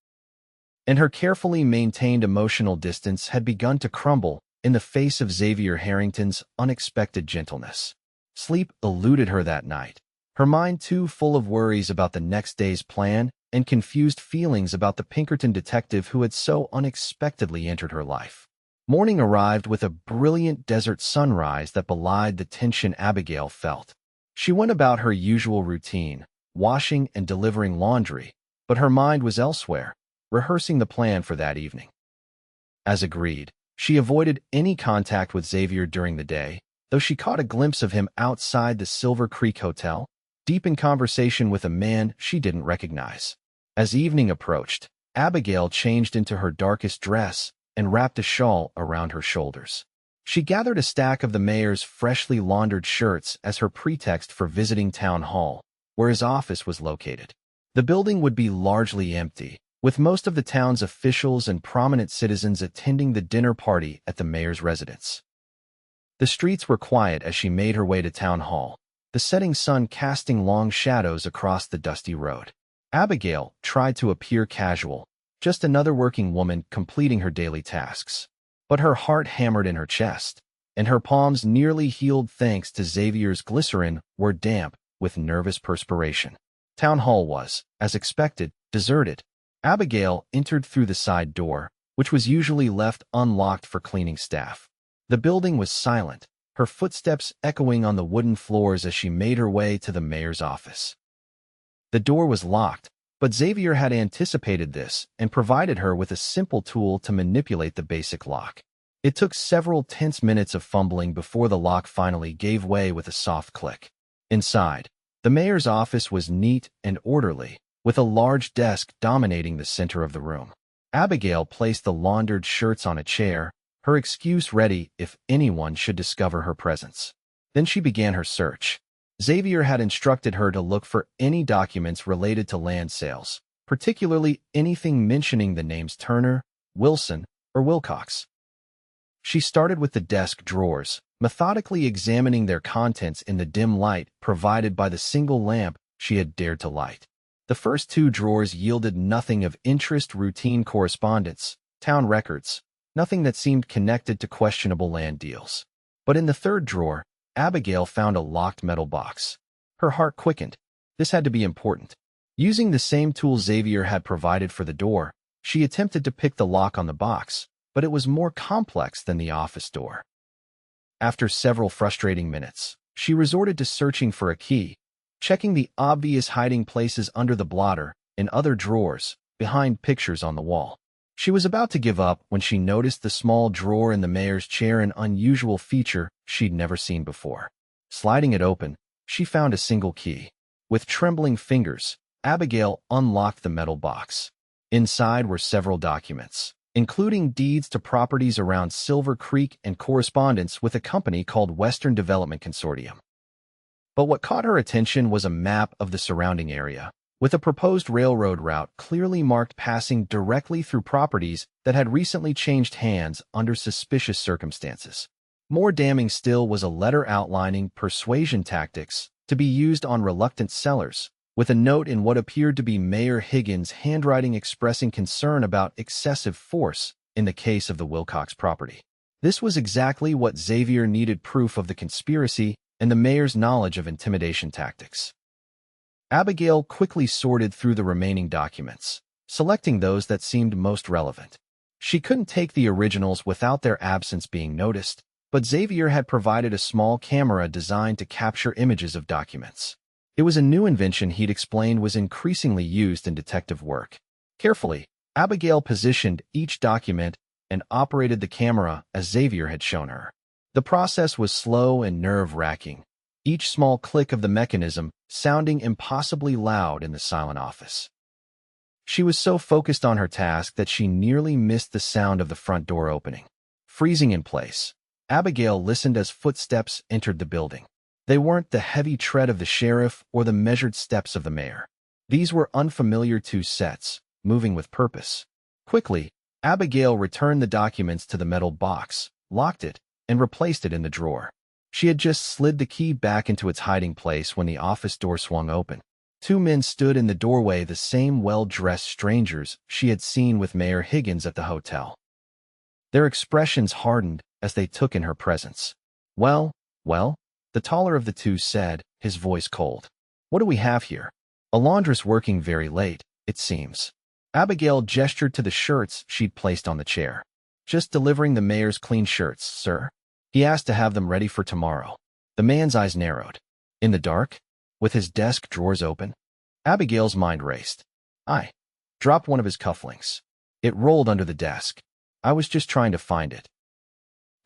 And her carefully maintained emotional distance had begun to crumble in the face of Xavier Harrington's unexpected gentleness. Sleep eluded her that night, her mind too full of worries about the next day's plan and confused feelings about the Pinkerton detective who had so unexpectedly entered her life. Morning arrived with a brilliant desert sunrise that belied the tension Abigail felt. She went about her usual routine, washing and delivering laundry, but her mind was elsewhere, rehearsing the plan for that evening. As agreed, she avoided any contact with Xavier during the day, though she caught a glimpse of him outside the Silver Creek Hotel, deep in conversation with a man she didn't recognize. As evening approached, Abigail changed into her darkest dress and wrapped a shawl around her shoulders. She gathered a stack of the mayor's freshly laundered shirts as her pretext for visiting Town Hall, where his office was located. The building would be largely empty, with most of the town's officials and prominent citizens attending the dinner party at the mayor's residence. The streets were quiet as she made her way to Town Hall, the setting sun casting long shadows across the dusty road. Abigail tried to appear casual, just another working woman completing her daily tasks. But her heart hammered in her chest, and her palms, nearly healed thanks to Xavier's glycerin, were damp with nervous perspiration. Town Hall was, as expected, deserted. Abigail entered through the side door, which was usually left unlocked for cleaning staff. The building was silent, her footsteps echoing on the wooden floors as she made her way to the mayor's office. The door was locked, but Xavier had anticipated this and provided her with a simple tool to manipulate the basic lock. It took several tense minutes of fumbling before the lock finally gave way with a soft click. Inside, the mayor's office was neat and orderly, with a large desk dominating the center of the room. Abigail placed the laundered shirts on a chair, her excuse ready if anyone should discover her presence. Then she began her search. Xavier had instructed her to look for any documents related to land sales, particularly anything mentioning the names Turner, Wilson, or Wilcox. She started with the desk drawers, methodically examining their contents in the dim light provided by the single lamp she had dared to light. The first two drawers yielded nothing of interest: routine correspondence, town records, nothing that seemed connected to questionable land deals. But in the third drawer, Abigail found a locked metal box. Her heart quickened. This had to be important. Using the same tool Xavier had provided for the door, she attempted to pick the lock on the box, but it was more complex than the office door. After several frustrating minutes, she resorted to searching for a key, checking the obvious hiding places under the blotter, in other drawers, behind pictures on the wall. She was about to give up when she noticed the small drawer in the mayor's chair, an unusual feature she'd never seen before. Sliding it open, she found a single key. With trembling fingers, Abigail unlocked the metal box. Inside were several documents, including deeds to properties around Silver Creek and correspondence with a company called Western Development Consortium. But what caught her attention was a map of the surrounding area, with a proposed railroad route clearly marked passing directly through properties that had recently changed hands under suspicious circumstances. More damning still was a letter outlining persuasion tactics to be used on reluctant sellers, with a note in what appeared to be Mayor Higgins' handwriting expressing concern about excessive force in the case of the Wilcox property. This was exactly what Xavier needed: proof of the conspiracy and the mayor's knowledge of intimidation tactics. Abigail quickly sorted through the remaining documents, selecting those that seemed most relevant. She couldn't take the originals without their absence being noticed, but Xavier had provided a small camera designed to capture images of documents. It was a new invention he'd explained was increasingly used in detective work. Carefully, Abigail positioned each document and operated the camera as Xavier had shown her. The process was slow and nerve-wracking, each small click of the mechanism sounding impossibly loud in the silent office. She was so focused on her task that she nearly missed the sound of the front door opening. Freezing in place, Abigail listened as footsteps entered the building. They weren't the heavy tread of the sheriff or the measured steps of the mayor. These were unfamiliar two sets, moving with purpose. Quickly, Abigail returned the documents to the metal box, locked it, and replaced it in the drawer. She had just slid the key back into its hiding place when the office door swung open. Two men stood in the doorway, the same well-dressed strangers she had seen with Mayor Higgins at the hotel. Their expressions hardened as they took in her presence. Well, the taller of the two said, his voice cold. What do we have here? A laundress working very late, it seems. Abigail gestured to the shirts she'd placed on the chair. Just delivering the mayor's clean shirts, sir. He asked to have them ready for tomorrow. The man's eyes narrowed. In the dark? With his desk drawers open? Abigail's mind raced. I dropped one of his cufflinks. It rolled under the desk. I was just trying to find it.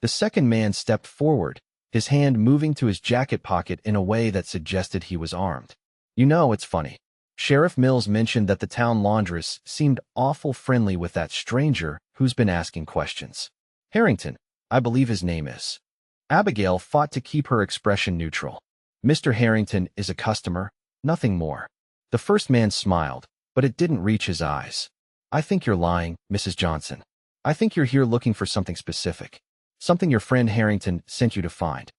The second man stepped forward, his hand moving to his jacket pocket in a way that suggested he was armed. You know, it's funny. Sheriff Mills mentioned that the town laundress seemed awful friendly with that stranger who's been asking questions. Harrington, I believe his name is. Abigail fought to keep her expression neutral. Mr. Harrington is a customer, nothing more. The first man smiled, but it didn't reach his eyes. I think you're lying, Mrs. Johnson. I think you're here looking for something specific. Something your friend Harrington sent you to find.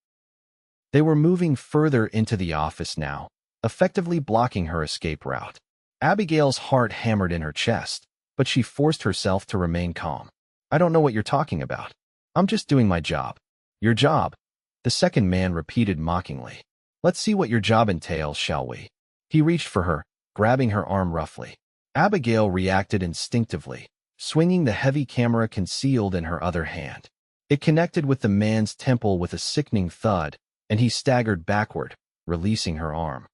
They were moving further into the office now, effectively blocking her escape route. Abigail's heart hammered in her chest, but she forced herself to remain calm. I don't know what you're talking about. I'm just doing my job. Your job? The second man repeated mockingly. Let's see what your job entails, shall we? He reached for her, grabbing her arm roughly. Abigail reacted instinctively, swinging the heavy camera concealed in her other hand. It connected with the man's temple with a sickening thud, and he staggered backward, releasing her arm.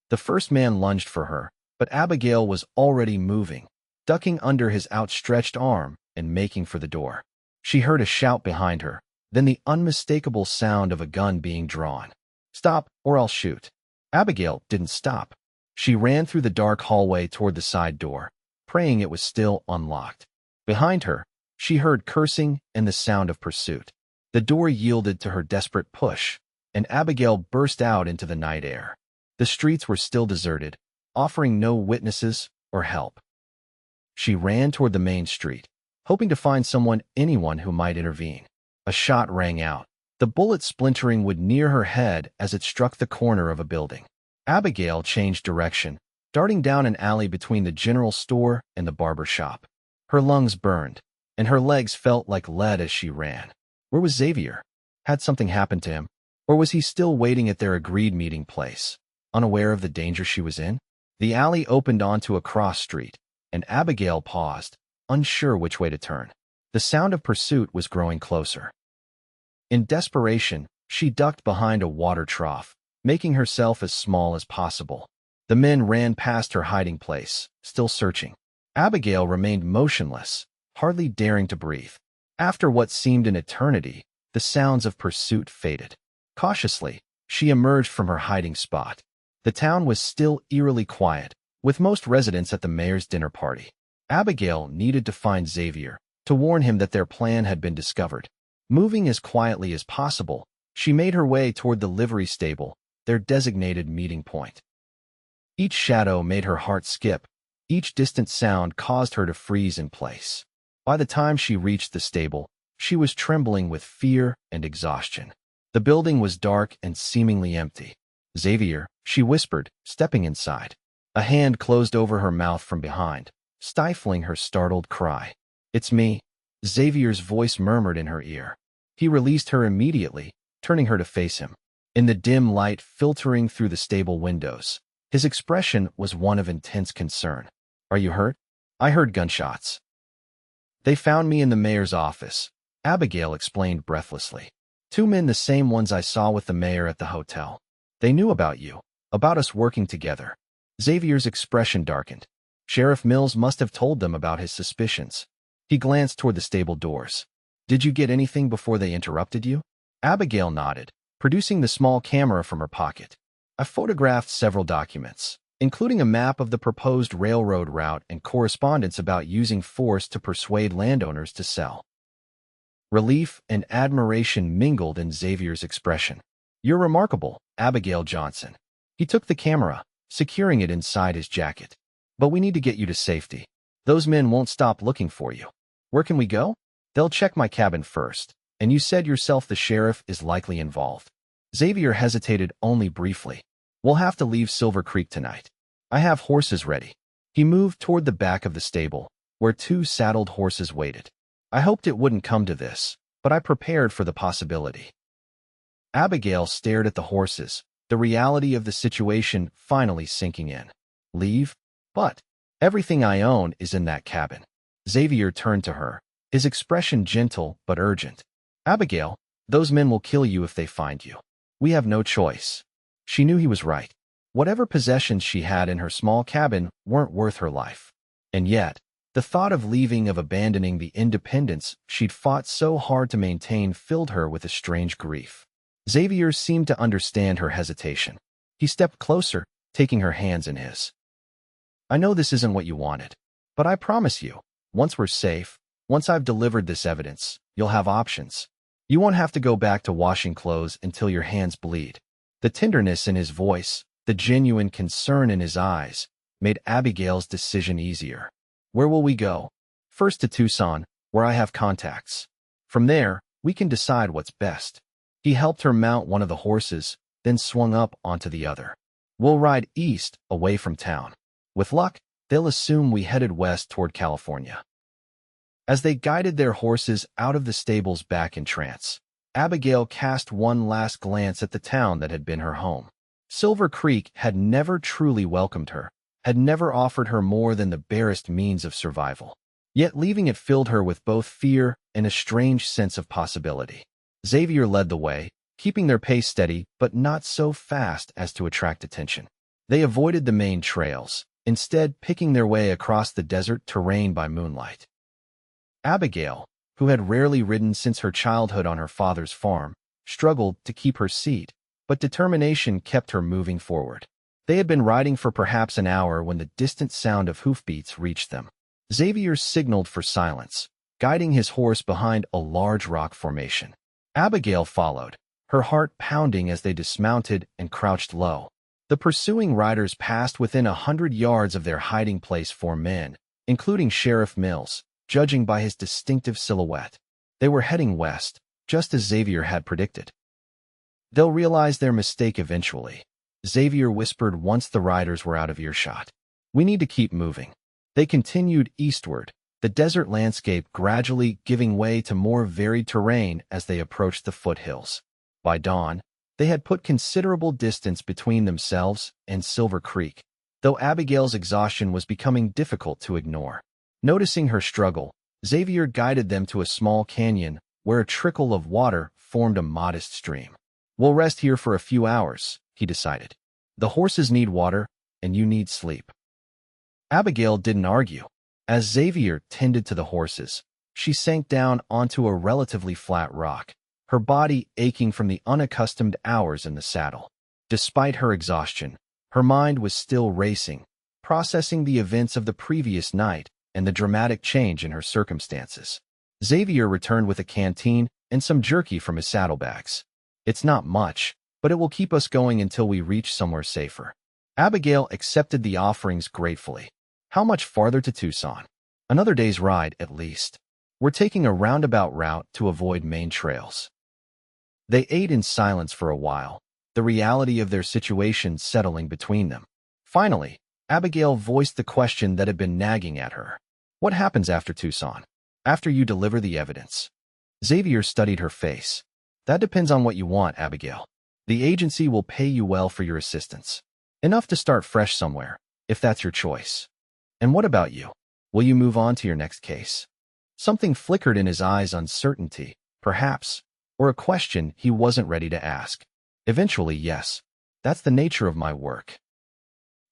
The first man lunged for her, but Abigail was already moving, ducking under his outstretched arm and making for the door. She heard a shout behind her, then the unmistakable sound of a gun being drawn. Stop, or I'll shoot. Abigail didn't stop. She ran through the dark hallway toward the side door, praying it was still unlocked. Behind her, she heard cursing and the sound of pursuit. The door yielded to her desperate push, and Abigail burst out into the night air. The streets were still deserted, offering no witnesses or help. She ran toward the main street, hoping to find anyone who might intervene. A shot rang out. The bullet splintering wood near her head as it struck the corner of a building. Abigail changed direction, darting down an alley between the general store and the barber shop. Her lungs burned, and her legs felt like lead as she ran. Where was Xavier? Had something happened to him? Or was he still waiting at their agreed meeting place, unaware of the danger she was in? The alley opened onto a cross street, and Abigail paused, unsure which way to turn. The sound of pursuit was growing closer. In desperation, she ducked behind a water trough, making herself as small as possible. The men ran past her hiding place, still searching. Abigail remained motionless, hardly daring to breathe. After what seemed an eternity, the sounds of pursuit faded. Cautiously, she emerged from her hiding spot. The town was still eerily quiet, with most residents at the mayor's dinner party. Abigail needed to find Xavier, to warn him that their plan had been discovered. Moving as quietly as possible, she made her way toward the livery stable, their designated meeting point. Each shadow made her heart skip. Each distant sound caused her to freeze in place. By the time she reached the stable, she was trembling with fear and exhaustion. The building was dark and seemingly empty. Xavier, she whispered, stepping inside. A hand closed over her mouth from behind, stifling her startled cry. It's me, Xavier's voice murmured in her ear. He released her immediately, turning her to face him. In the dim light filtering through the stable windows, his expression was one of intense concern. "Are you hurt?" "I heard gunshots. They found me in the mayor's office," Abigail explained breathlessly. "Two men, the same ones I saw with the mayor at the hotel. They knew about you, about us working together." Xavier's expression darkened. Sheriff Mills must have told them about his suspicions. He glanced toward the stable doors. "Did you get anything before they interrupted you?" Abigail nodded, producing the small camera from her pocket. "I photographed several documents, including a map of the proposed railroad route and correspondence about using force to persuade landowners to sell." Relief and admiration mingled in Xavier's expression. "You're remarkable, Abigail Johnson." He took the camera, securing it inside his jacket. "But we need to get you to safety. Those men won't stop looking for you." "Where can we go?" "They'll check my cabin first, and you said yourself the sheriff is likely involved." Xavier hesitated only briefly. "We'll have to leave Silver Creek tonight. I have horses ready." He moved toward the back of the stable, where two saddled horses waited. "I hoped it wouldn't come to this, but I prepared for the possibility." Abigail stared at the horses, the reality of the situation finally sinking in. "Leave? But everything I own is in that cabin." Xavier turned to her, his expression gentle but urgent. "Abigail, those men will kill you if they find you. We have no choice." She knew he was right. Whatever possessions she had in her small cabin weren't worth her life. And yet, the thought of leaving, of abandoning the independence she'd fought so hard to maintain, filled her with a strange grief. Xavier seemed to understand her hesitation. He stepped closer, taking her hands in his. "I know this isn't what you wanted, but I promise you, once we're safe, once I've delivered this evidence, you'll have options. You won't have to go back to washing clothes until your hands bleed." The tenderness in his voice, the genuine concern in his eyes, made Abigail's decision easier. "Where will we go?" "First to Tucson, where I have contacts. From there, we can decide what's best." He helped her mount one of the horses, then swung up onto the other. "We'll ride east, away from town. With luck, they'll assume we headed west toward California." As they guided their horses out of the stables back in trance, Abigail cast one last glance at the town that had been her home. Silver Creek had never truly welcomed her, had never offered her more than the barest means of survival. Yet leaving it filled her with both fear and a strange sense of possibility. Xavier led the way, keeping their pace steady but not so fast as to attract attention. They avoided the main trails, instead picking their way across the desert terrain by moonlight. Abigail, who had rarely ridden since her childhood on her father's farm, struggled to keep her seat, but determination kept her moving forward. They had been riding for perhaps an hour when the distant sound of hoofbeats reached them. Xavier signaled for silence, guiding his horse behind a large rock formation. Abigail followed, her heart pounding as they dismounted and crouched low. The pursuing riders passed within 100 yards of their hiding place. 4 men, including Sheriff Mills, judging by his distinctive silhouette. They were heading west, just as Xavier had predicted. "They'll realize their mistake eventually," Xavier whispered once the riders were out of earshot. "We need to keep moving." They continued eastward, the desert landscape gradually giving way to more varied terrain as they approached the foothills. By dawn, they had put considerable distance between themselves and Silver Creek, though Abigail's exhaustion was becoming difficult to ignore. Noticing her struggle, Xavier guided them to a small canyon where a trickle of water formed a modest stream. "We'll rest here for a few hours," he decided. "The horses need water, and you need sleep." Abigail didn't argue. As Xavier tended to the horses, she sank down onto a relatively flat rock, her body aching from the unaccustomed hours in the saddle. Despite her exhaustion, her mind was still racing, processing the events of the previous night and the dramatic change in her circumstances. Xavier returned with a canteen and some jerky from his saddlebags. "It's not much, but it will keep us going until we reach somewhere safer." Abigail accepted the offerings gratefully. "How much farther to Tucson?" "Another day's ride, at least. We're taking a roundabout route to avoid main trails." They ate in silence for a while, the reality of their situation settling between them. Finally, Abigail voiced the question that had been nagging at her. "What happens after Tucson?" After you deliver the evidence. Xavier studied her face. That depends on what you want, Abigail. The agency will pay you well for your assistance. Enough to start fresh somewhere, if that's your choice. And what about you? Will you move on to your next case? Something flickered in his eyes, uncertainty, perhaps, or a question he wasn't ready to ask. Eventually, yes. That's the nature of my work.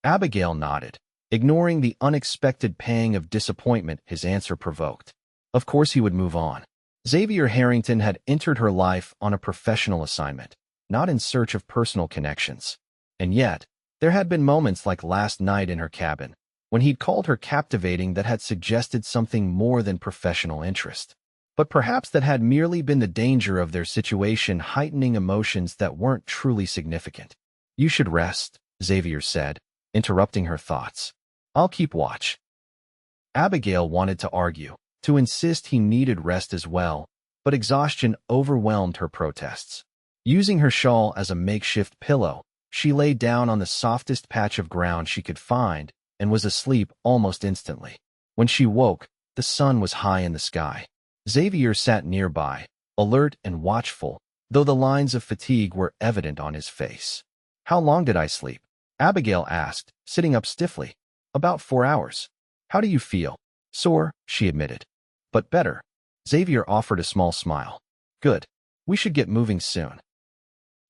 Abigail nodded, ignoring the unexpected pang of disappointment his answer provoked. Of course he would move on. Xavier Harrington had entered her life on a professional assignment, not in search of personal connections. And yet, there had been moments like last night in her cabin, when he'd called her captivating that had suggested something more than professional interest. But perhaps that had merely been the danger of their situation heightening emotions that weren't truly significant. You should rest, Xavier said, interrupting her thoughts. I'll keep watch. Abigail wanted to argue, to insist he needed rest as well, but exhaustion overwhelmed her protests. Using her shawl as a makeshift pillow, she lay down on the softest patch of ground she could find and was asleep almost instantly. When she woke, the sun was high in the sky. Xavier sat nearby, alert and watchful, though the lines of fatigue were evident on his face. How long did I sleep? Abigail asked, sitting up stiffly. About 4 hours. How do you feel? Sore, she admitted. But better. Xavier offered a small smile. Good. We should get moving soon.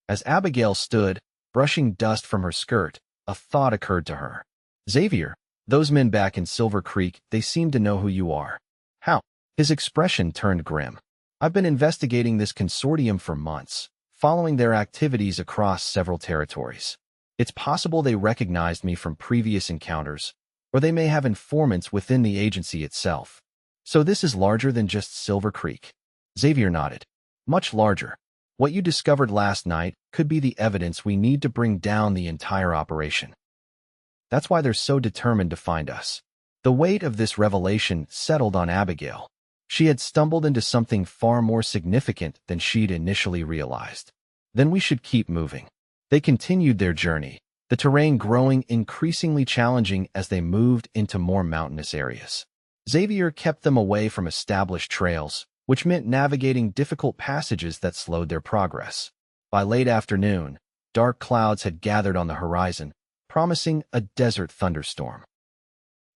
As Abigail stood, brushing dust from her skirt, a thought occurred to her. Xavier, those men back in Silver Creek, they seem to know who you are. How? His expression turned grim. I've been investigating this consortium for months, following their activities across several territories. It's possible they recognized me from previous encounters, or they may have informants within the agency itself. So this is larger than just Silver Creek. Xavier nodded. Much larger. What you discovered last night could be the evidence we need to bring down the entire operation. That's why they're so determined to find us. The weight of this revelation settled on Abigail. She had stumbled into something far more significant than she'd initially realized. Then we should keep moving. They continued their journey, the terrain growing increasingly challenging as they moved into more mountainous areas. Xavier kept them away from established trails, which meant navigating difficult passages that slowed their progress. By late afternoon, dark clouds had gathered on the horizon, promising a desert thunderstorm.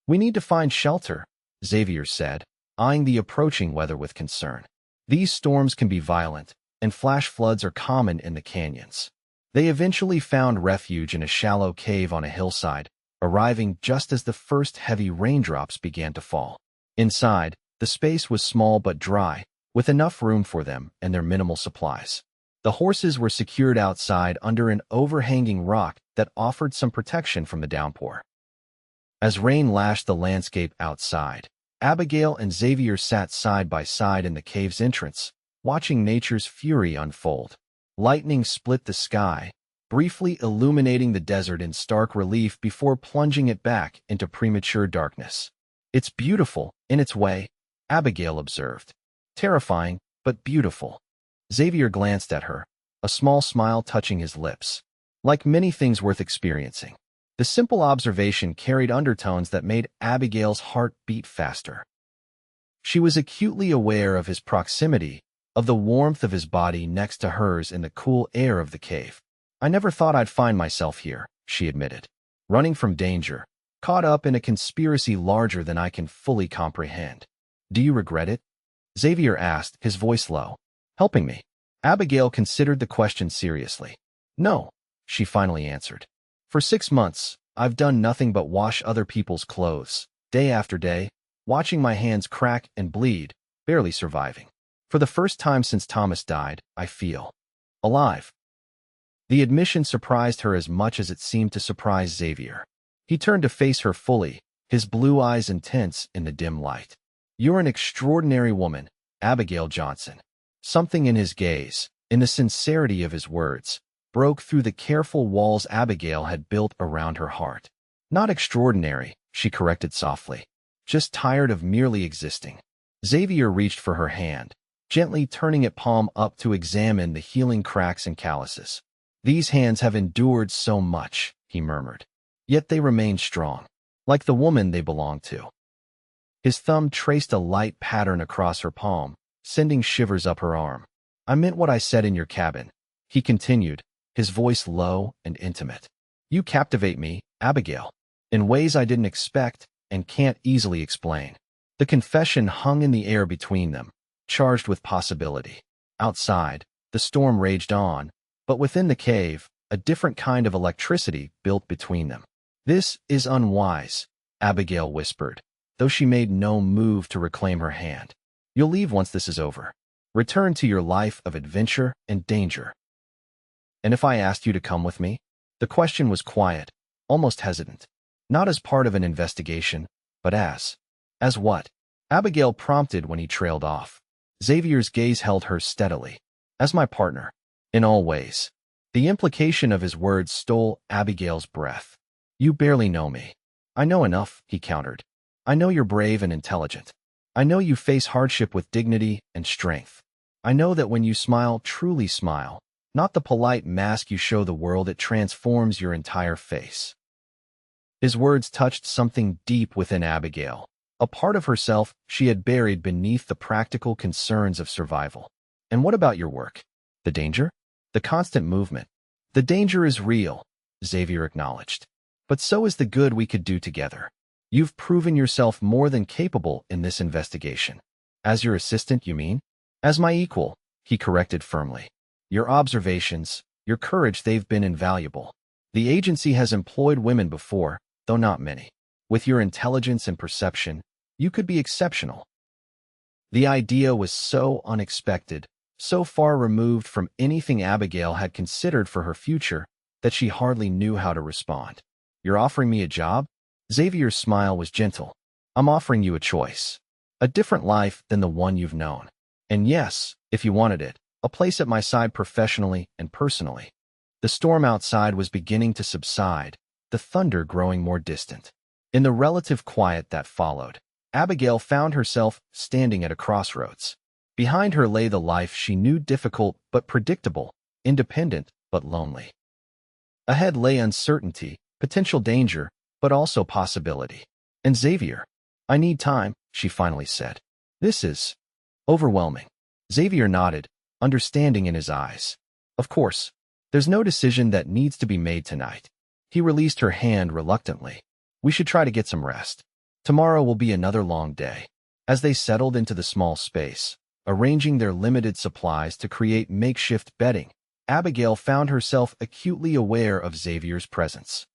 We need to find shelter, Xavier said, eyeing the approaching weather with concern. These storms can be violent, and flash floods are common in the canyons. They eventually found refuge in a shallow cave on a hillside, arriving just as the first heavy raindrops began to fall. Inside, the space was small but dry, with enough room for them and their minimal supplies. The horses were secured outside under an overhanging rock that offered some protection from the downpour. As rain lashed the landscape outside, Abigail and Xavier sat side by side in the cave's entrance, watching nature's fury unfold. Lightning split the sky, briefly illuminating the desert in stark relief before plunging it back into premature darkness. It's beautiful, in its way, Abigail observed. Terrifying, but beautiful. Xavier glanced at her, a small smile touching his lips. Like many things worth experiencing, the simple observation carried undertones that made Abigail's heart beat faster. She was acutely aware of his proximity, of the warmth of his body next to hers in the cool air of the cave. I never thought I'd find myself here, she admitted, running from danger, caught up in a conspiracy larger than I can fully comprehend. Do you regret it? Xavier asked, his voice low. Helping me? Abigail considered the question seriously. No, she finally answered. For 6 months, I've done nothing but wash other people's clothes, day after day, watching my hands crack and bleed, barely surviving. For the first time since Thomas died, I feel alive. The admission surprised her as much as it seemed to surprise Xavier. He turned to face her fully, his blue eyes intense in the dim light. You're an extraordinary woman, Abigail Johnson. Something in his gaze, in the sincerity of his words, broke through the careful walls Abigail had built around her heart. Not extraordinary, she corrected softly. Just tired of merely existing. Xavier reached for her hand, gently turning it palm up to examine the healing cracks and calluses. These hands have endured so much, he murmured. Yet they remain strong, like the woman they belong to. His thumb traced a light pattern across her palm, sending shivers up her arm. "I meant what I said in your cabin," he continued, his voice low and intimate. "You captivate me, Abigail, in ways I didn't expect and can't easily explain." The confession hung in the air between them, charged with possibility. Outside, the storm raged on, but within the cave, a different kind of electricity built between them. "This is unwise," Abigail whispered, though she made no move to reclaim her hand. "You'll leave once this is over. Return to your life of adventure and danger." "And if I asked you to come with me?" The question was quiet, almost hesitant. Not as part of an investigation, but as what? Abigail prompted when he trailed off. Xavier's gaze held her steadily. "As my partner. In all ways." The implication of his words stole Abigail's breath. "You barely know me." "I know enough," he countered. "I know you're brave and intelligent. I know you face hardship with dignity and strength. I know that when you smile, truly smile, not the polite mask you show the world, it transforms your entire face." His words touched something deep within Abigail, a part of herself she had buried beneath the practical concerns of survival. "And what about your work? The danger? The constant movement?" "The danger is real," Xavier acknowledged. "But so is the good we could do together. You've proven yourself more than capable in this investigation." "As your assistant, you mean?" "As my equal," he corrected firmly. "Your observations, your courage, they've been invaluable. The agency has employed women before, though not many. With your intelligence and perception, you could be exceptional." The idea was so unexpected, so far removed from anything Abigail had considered for her future, that she hardly knew how to respond. "You're offering me a job?" Xavier's smile was gentle. "I'm offering you a choice. A different life than the one you've known. And yes, if you wanted it, a place at my side professionally and personally." The storm outside was beginning to subside, the thunder growing more distant. In the relative quiet that followed, Abigail found herself standing at a crossroads. Behind her lay the life she knew, difficult but predictable, independent but lonely. Ahead lay uncertainty, potential danger, but also possibility. "And Xavier, I need time," she finally said. "This is overwhelming." Xavier nodded, understanding in his eyes. "Of course, there's no decision that needs to be made tonight." He released her hand reluctantly. "We should try to get some rest. Tomorrow will be another long day." As they settled into the small space, arranging their limited supplies to create makeshift bedding, Abigail found herself acutely aware of Xavier's presence.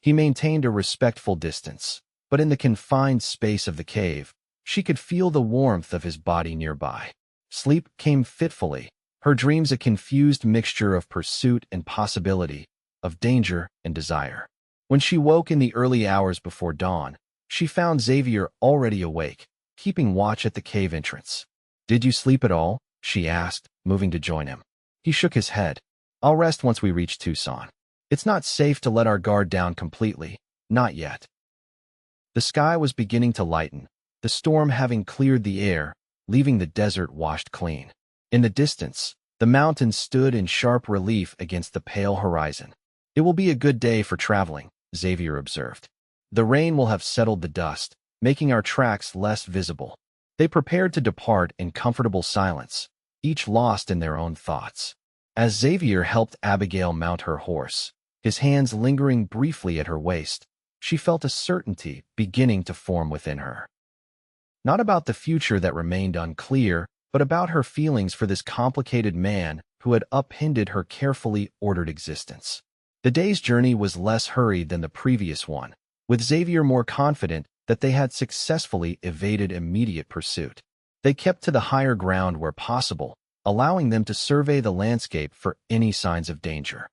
He maintained a respectful distance, but in the confined space of the cave, she could feel the warmth of his body nearby. Sleep came fitfully, her dreams a confused mixture of pursuit and possibility, of danger and desire. When she woke in the early hours before dawn, she found Xavier already awake, keeping watch at the cave entrance. "Did you sleep at all?" she asked, moving to join him. He shook his head. "I'll rest once we reach Tucson. It's not safe to let our guard down completely, not yet." The sky was beginning to lighten, the storm having cleared the air, leaving the desert washed clean. In the distance, the mountains stood in sharp relief against the pale horizon. "It will be a good day for traveling," Xavier observed. "The rain will have settled the dust, making our tracks less visible." They prepared to depart in comfortable silence, each lost in their own thoughts. As Xavier helped Abigail mount her horse, his hands lingering briefly at her waist, she felt a certainty beginning to form within her. Not about the future that remained unclear, but about her feelings for this complicated man who had upended her carefully ordered existence. The day's journey was less hurried than the previous one, with Xavier more confident that they had successfully evaded immediate pursuit. They kept to the higher ground where possible, allowing them to survey the landscape for any signs of danger.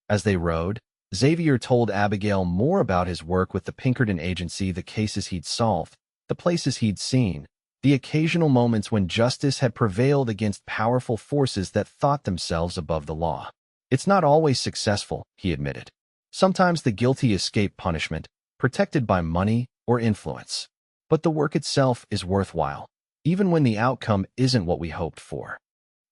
As they rode, Xavier told Abigail more about his work with the Pinkerton agency, the cases he'd solved, the places he'd seen, the occasional moments when justice had prevailed against powerful forces that thought themselves above the law. "It's not always successful," he admitted. "Sometimes the guilty escape punishment, protected by money or influence. But the work itself is worthwhile, even when the outcome isn't what we hoped for."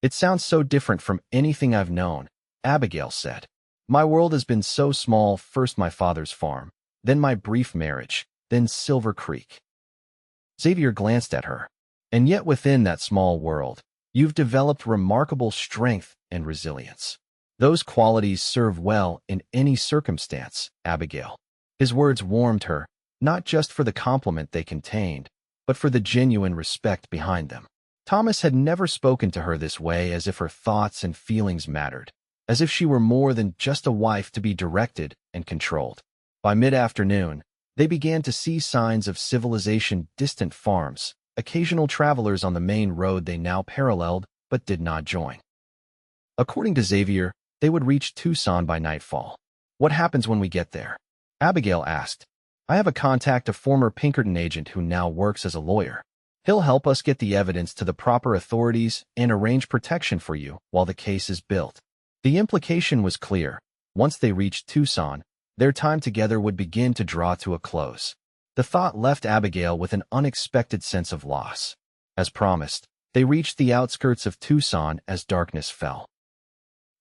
"It sounds so different from anything I've known," Abigail said. "My world has been so small, first my father's farm, then my brief marriage, then Silver Creek." Xavier glanced at her. And yet within that small world, you've developed remarkable strength and resilience. Those qualities serve well in any circumstance, Abigail. His words warmed her, not just for the compliment they contained, but for the genuine respect behind them. Thomas had never spoken to her this way, as if her thoughts and feelings mattered, as if she were more than just a wife to be directed and controlled. By mid-afternoon, they began to see signs of civilization: distant farms, occasional travelers on the main road they now paralleled but did not join. According to Xavier, they would reach Tucson by nightfall. What happens when we get there? Abigail asked. I have a contact, a former Pinkerton agent who now works as a lawyer. He'll help us get the evidence to the proper authorities and arrange protection for you while the case is built. The implication was clear. Once they reached Tucson, their time together would begin to draw to a close. The thought left Abigail with an unexpected sense of loss. As promised, they reached the outskirts of Tucson as darkness fell.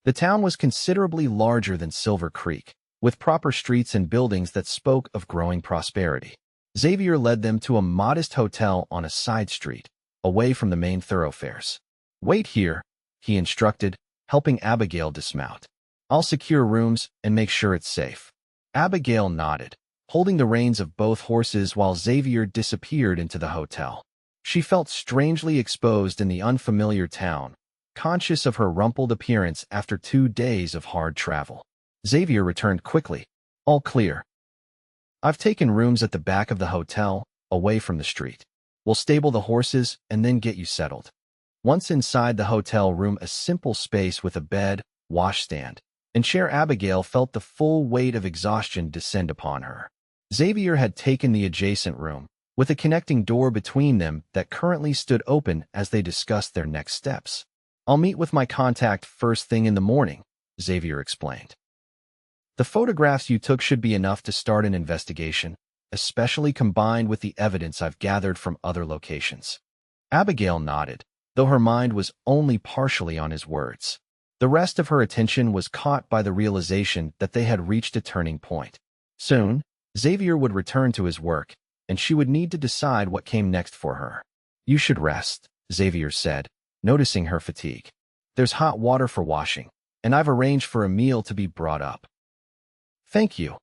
The town was considerably larger than Silver Creek, with proper streets and buildings that spoke of growing prosperity. Xavier led them to a modest hotel on a side street, away from the main thoroughfares. Wait here, he instructed, helping Abigail dismount. I'll secure rooms and make sure it's safe. Abigail nodded, holding the reins of both horses while Xavier disappeared into the hotel. She felt strangely exposed in the unfamiliar town, conscious of her rumpled appearance after 2 days of hard travel. Xavier returned quickly. All clear. I've taken rooms at the back of the hotel, away from the street. We'll stable the horses and then get you settled. Once inside the hotel room, a simple space with a bed, washstand, and chair, Abigail felt the full weight of exhaustion descend upon her. Xavier had taken the adjacent room, with a connecting door between them that currently stood open as they discussed their next steps. I'll meet with my contact first thing in the morning, Xavier explained. The photographs you took should be enough to start an investigation, especially combined with the evidence I've gathered from other locations. Abigail nodded, though her mind was only partially on his words. The rest of her attention was caught by the realization that they had reached a turning point. Soon, Xavier would return to his work, and she would need to decide what came next for her. You should rest, Xavier said, noticing her fatigue. There's hot water for washing, and I've arranged for a meal to be brought up. Thank you,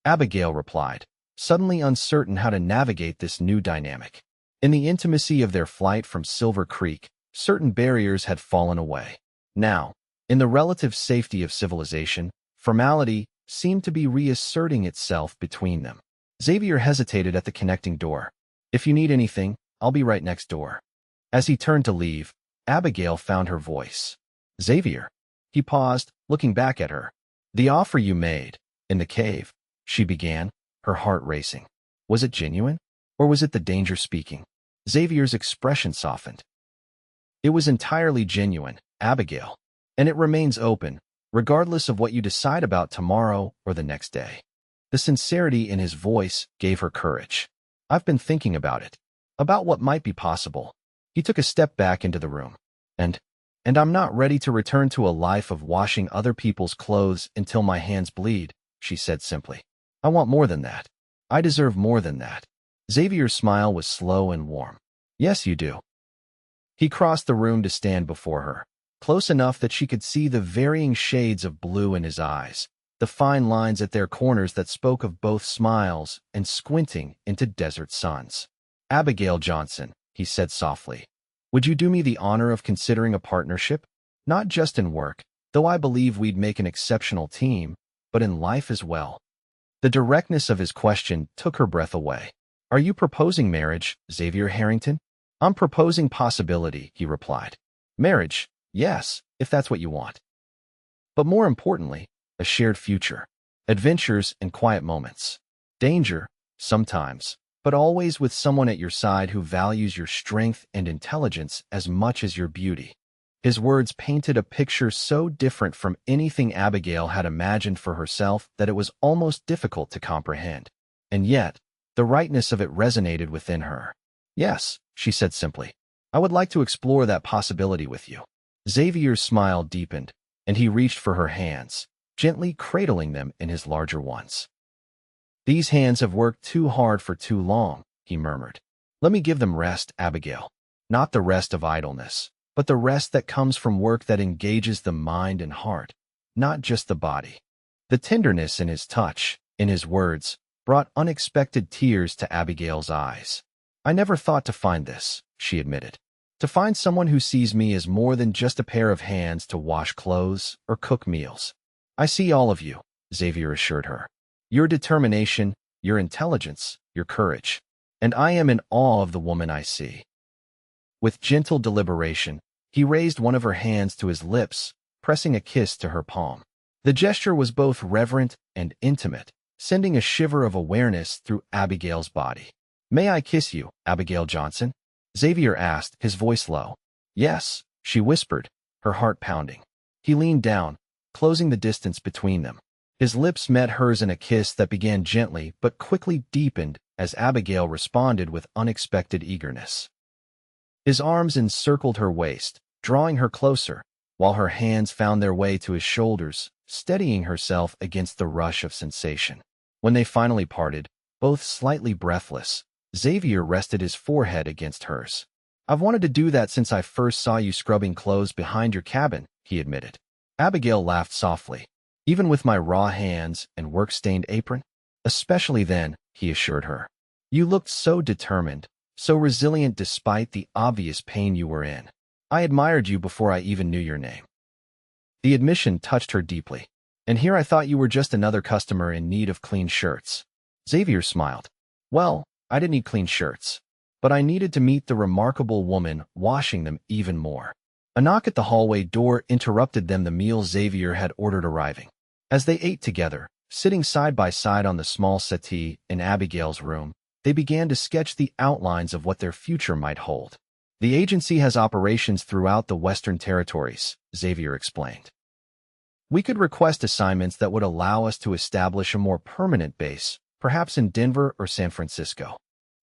Abigail replied, suddenly uncertain how to navigate this new dynamic. In the intimacy of their flight from Silver Creek, certain barriers had fallen away. Now, in the relative safety of civilization, formality seemed to be reasserting itself between them. Xavier hesitated at the connecting door. If you need anything, I'll be right next door. As he turned to leave, Abigail found her voice. Xavier. He paused, looking back at her. The offer you made, in the cave, she began, her heart racing. Was it genuine? Or was it the danger speaking? Xavier's expression softened. It was entirely genuine, Abigail. And it remains open, regardless of what you decide about tomorrow or the next day. The sincerity in his voice gave her courage. I've been thinking about it. About what might be possible. He took a step back into the room. And I'm not ready to return to a life of washing other people's clothes until my hands bleed, she said simply. I want more than that. I deserve more than that. Xavier's smile was slow and warm. Yes, you do. He crossed the room to stand before her, close enough that she could see the varying shades of blue in his eyes, the fine lines at their corners that spoke of both smiles and squinting into desert suns. Abigail Johnson, he said softly, would you do me the honor of considering a partnership? Not just in work, though I believe we'd make an exceptional team, but in life as well. The directness of his question took her breath away. Are you proposing marriage, Xavier Harrington? I'm proposing possibility, he replied. Marriage, yes, if that's what you want. But more importantly, a shared future. Adventures and quiet moments. Danger, sometimes, but always with someone at your side who values your strength and intelligence as much as your beauty. His words painted a picture so different from anything Abigail had imagined for herself that it was almost difficult to comprehend. And yet, the rightness of it resonated within her. Yes, she said simply. I would like to explore that possibility with you. Xavier's smile deepened, and he reached for her hands, gently cradling them in his larger ones. These hands have worked too hard for too long, he murmured. Let me give them rest, Abigail. Not the rest of idleness, but the rest that comes from work that engages the mind and heart, not just the body. The tenderness in his touch, in his words, brought unexpected tears to Abigail's eyes. I never thought to find this, she admitted. To find someone who sees me as more than just a pair of hands to wash clothes or cook meals. I see all of you, Xavier assured her. Your determination, your intelligence, your courage. And I am in awe of the woman I see. With gentle deliberation, he raised one of her hands to his lips, pressing a kiss to her palm. The gesture was both reverent and intimate, sending a shiver of awareness through Abigail's body. May I kiss you, Abigail Johnson? Xavier asked, his voice low. Yes, she whispered, her heart pounding. He leaned down, closing the distance between them. His lips met hers in a kiss that began gently but quickly deepened as Abigail responded with unexpected eagerness. His arms encircled her waist, drawing her closer, while her hands found their way to his shoulders, steadying herself against the rush of sensation. When they finally parted, both slightly breathless, Xavier rested his forehead against hers. I've wanted to do that since I first saw you scrubbing clothes behind your cabin, he admitted. Abigail laughed softly. Even with my raw hands and work-stained apron? Especially then, he assured her. You looked so determined, so resilient despite the obvious pain you were in. I admired you before I even knew your name. The admission touched her deeply. And here I thought you were just another customer in need of clean shirts. Xavier smiled. Well, I didn't need clean shirts, but I needed to meet the remarkable woman washing them even more. A knock at the hallway door interrupted them, the meal Xavier had ordered arriving. As they ate together, sitting side by side on the small settee in Abigail's room, they began to sketch the outlines of what their future might hold. The agency has operations throughout the Western Territories, Xavier explained. We could request assignments that would allow us to establish a more permanent base, perhaps in Denver or San Francisco.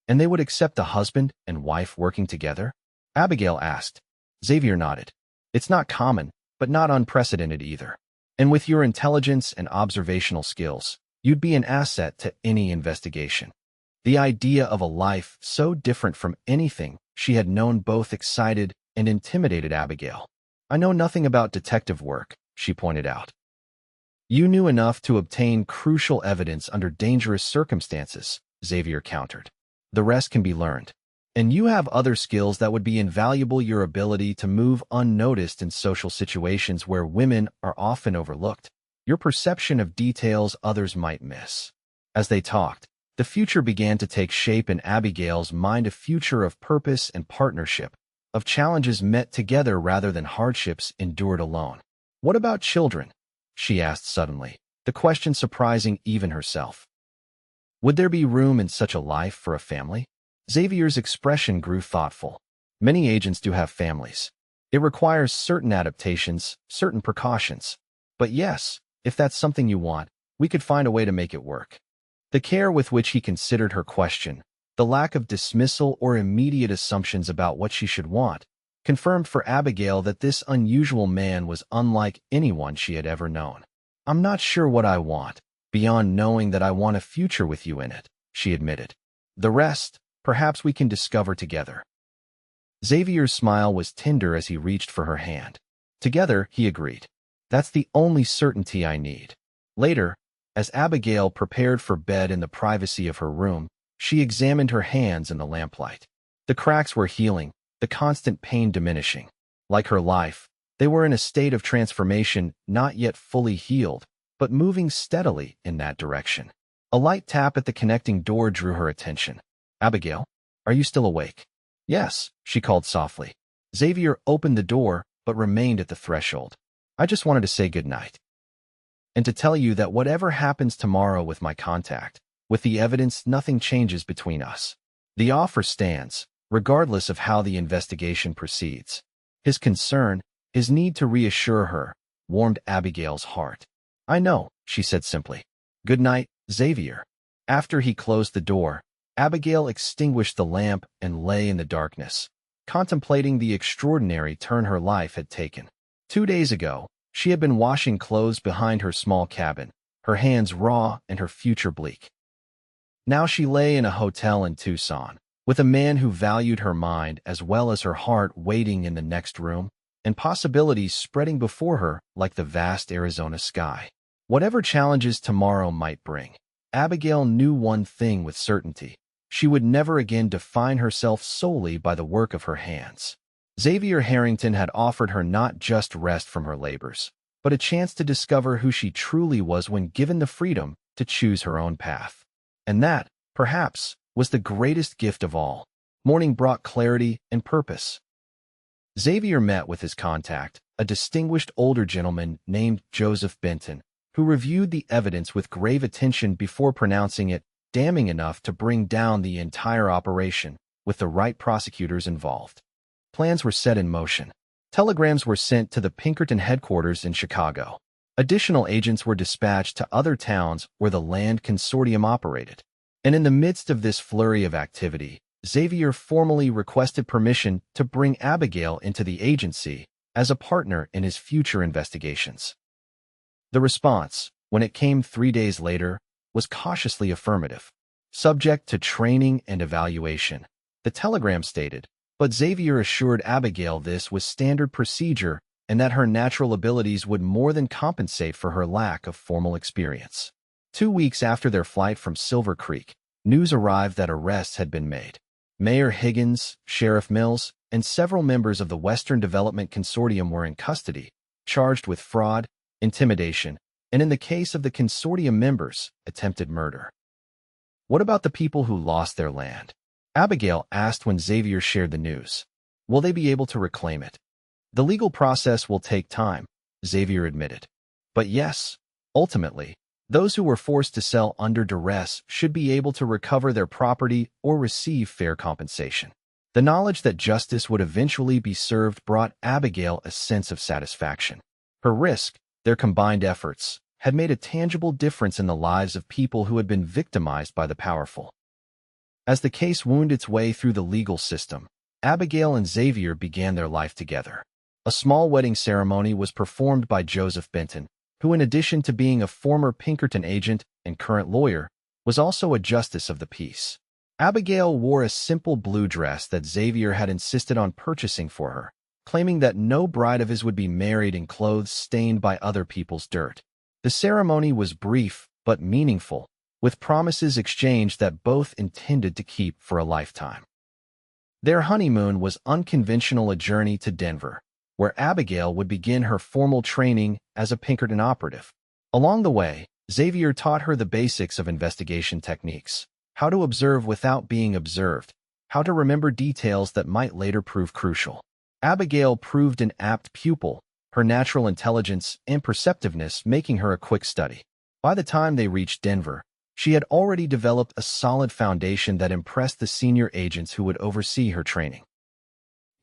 And they would accept the husband and wife working together? Abigail asked. Xavier nodded. It's not common, but not unprecedented either. And with your intelligence and observational skills, you'd be an asset to any investigation. The idea of a life so different from anything she had known both excited and intimidated Abigail. I know nothing about detective work, she pointed out. You knew enough to obtain crucial evidence under dangerous circumstances, Xavier countered. The rest can be learned. And you have other skills that would be invaluable, your ability to move unnoticed in social situations where women are often overlooked, your perception of details others might miss. As they talked, the future began to take shape in Abigail's mind, a future of purpose and partnership, of challenges met together rather than hardships endured alone. What about children? She asked suddenly, the question surprising even herself. Would there be room in such a life for a family? Xavier's expression grew thoughtful. Many agents do have families. It requires certain adaptations, certain precautions. But yes, if that's something you want, we could find a way to make it work. The care with which he considered her question, the lack of dismissal or immediate assumptions about what she should want, confirmed for Abigail that this unusual man was unlike anyone she had ever known. I'm not sure what I want, beyond knowing that I want a future with you in it, she admitted. The rest, perhaps we can discover together. Xavier's smile was tender as he reached for her hand. Together, he agreed. That's the only certainty I need. Later, as Abigail prepared for bed in the privacy of her room, she examined her hands in the lamplight. The cracks were healing, the constant pain diminishing. Like her life, they were in a state of transformation, not yet fully healed, but moving steadily in that direction. A light tap at the connecting door drew her attention. Abigail, are you still awake? Yes, she called softly. Xavier opened the door, but remained at the threshold. I just wanted to say goodnight. And to tell you that whatever happens tomorrow with my contact, with the evidence, nothing changes between us. The offer stands, regardless of how the investigation proceeds. His concern, his need to reassure her, warmed Abigail's heart. I know, she said simply. Good night, Xavier. After he closed the door, Abigail extinguished the lamp and lay in the darkness, contemplating the extraordinary turn her life had taken. 2 days ago, she had been washing clothes behind her small cabin, her hands raw and her future bleak. Now she lay in a hotel in Tucson, With a man who valued her mind as well as her heart waiting in the next room, and possibilities spreading before her like the vast Arizona sky. Whatever challenges tomorrow might bring, Abigail knew one thing with certainty. She would never again define herself solely by the work of her hands. Xavier Harrington had offered her not just rest from her labors, but a chance to discover who she truly was when given the freedom to choose her own path. And that, perhaps, was the greatest gift of all. Morning brought clarity and purpose. Xavier met with his contact, a distinguished older gentleman named Joseph Benton, who reviewed the evidence with grave attention before pronouncing it damning enough to bring down the entire operation, with the right prosecutors involved. Plans were set in motion. Telegrams were sent to the Pinkerton headquarters in Chicago. Additional agents were dispatched to other towns where the land consortium operated. And in the midst of this flurry of activity, Xavier formally requested permission to bring Abigail into the agency as a partner in his future investigations. The response, when it came 3 days later, was cautiously affirmative, subject to training and evaluation. The telegram stated, but Xavier assured Abigail this was standard procedure and that her natural abilities would more than compensate for her lack of formal experience. 2 weeks after their flight from Silver Creek, news arrived that arrests had been made. Mayor Higgins, Sheriff Mills, and several members of the Western Development Consortium were in custody, charged with fraud, intimidation, and in the case of the consortium members, attempted murder. What about the people who lost their land? Abigail asked when Xavier shared the news. Will they be able to reclaim it? The legal process will take time, Xavier admitted. But yes, ultimately, those who were forced to sell under duress should be able to recover their property or receive fair compensation. The knowledge that justice would eventually be served brought Abigail a sense of satisfaction. Her risk, their combined efforts, had made a tangible difference in the lives of people who had been victimized by the powerful. As the case wound its way through the legal system, Abigail and Xavier began their life together. A small wedding ceremony was performed by Joseph Benton, who in addition to being a former Pinkerton agent and current lawyer, was also a justice of the peace. Abigail wore a simple blue dress that Xavier had insisted on purchasing for her, claiming that no bride of his would be married in clothes stained by other people's dirt. The ceremony was brief but meaningful, with promises exchanged that both intended to keep for a lifetime. Their honeymoon was unconventional, a journey to Denver, where Abigail would begin her formal training as a Pinkerton operative. Along the way, Xavier taught her the basics of investigation techniques, how to observe without being observed, how to remember details that might later prove crucial. Abigail proved an apt pupil, her natural intelligence and perceptiveness making her a quick study. By the time they reached Denver, she had already developed a solid foundation that impressed the senior agents who would oversee her training.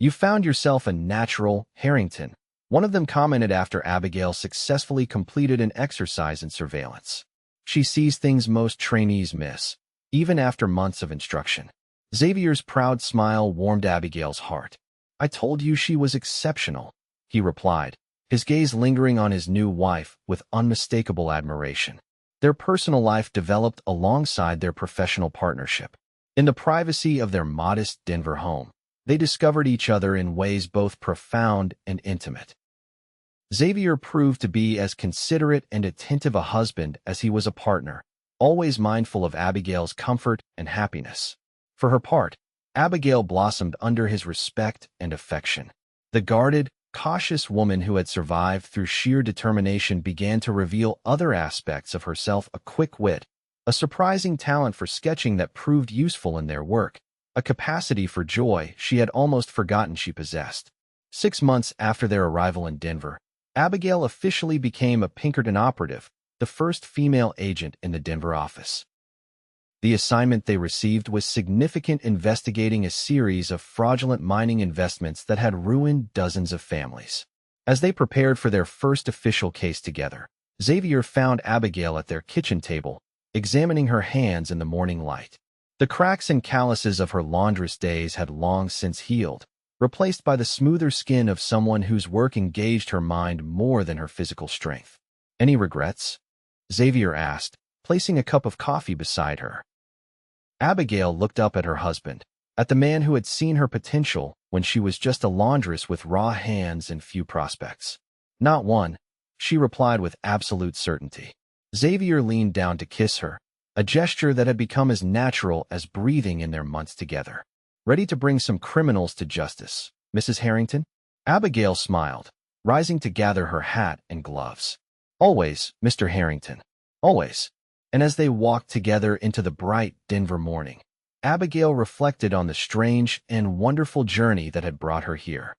"You found yourself a natural, Harrington," one of them commented after Abigail successfully completed an exercise in surveillance. "She sees things most trainees miss, even after months of instruction." Xavier's proud smile warmed Abigail's heart. "I told you she was exceptional," he replied, his gaze lingering on his new wife with unmistakable admiration. Their personal life developed alongside their professional partnership. In the privacy of their modest Denver home, they discovered each other in ways both profound and intimate. Xavier proved to be as considerate and attentive a husband as he was a partner, always mindful of Abigail's comfort and happiness. For her part, Abigail blossomed under his respect and affection. The guarded, cautious woman who had survived through sheer determination began to reveal other aspects of herself: a quick wit, a surprising talent for sketching that proved useful in their work, a capacity for joy she had almost forgotten she possessed. 6 months after their arrival in Denver, Abigail officially became a Pinkerton operative, the first female agent in the Denver office. The assignment they received was significant, investigating a series of fraudulent mining investments that had ruined dozens of families. As they prepared for their first official case together, Xavier found Abigail at their kitchen table, examining her hands in the morning light. The cracks and calluses of her laundress days had long since healed, replaced by the smoother skin of someone whose work engaged her mind more than her physical strength. "Any regrets?" Xavier asked, placing a cup of coffee beside her. Abigail looked up at her husband, at the man who had seen her potential when she was just a laundress with raw hands and few prospects. Not one, she replied with absolute certainty. Xavier leaned down to kiss her, a gesture that had become as natural as breathing in their months together. Ready to bring some criminals to justice, Mrs. Harrington? Abigail smiled, rising to gather her hat and gloves. Always, Mr. Harrington. Always. And as they walked together into the bright Denver morning, Abigail reflected on the strange and wonderful journey that had brought her here.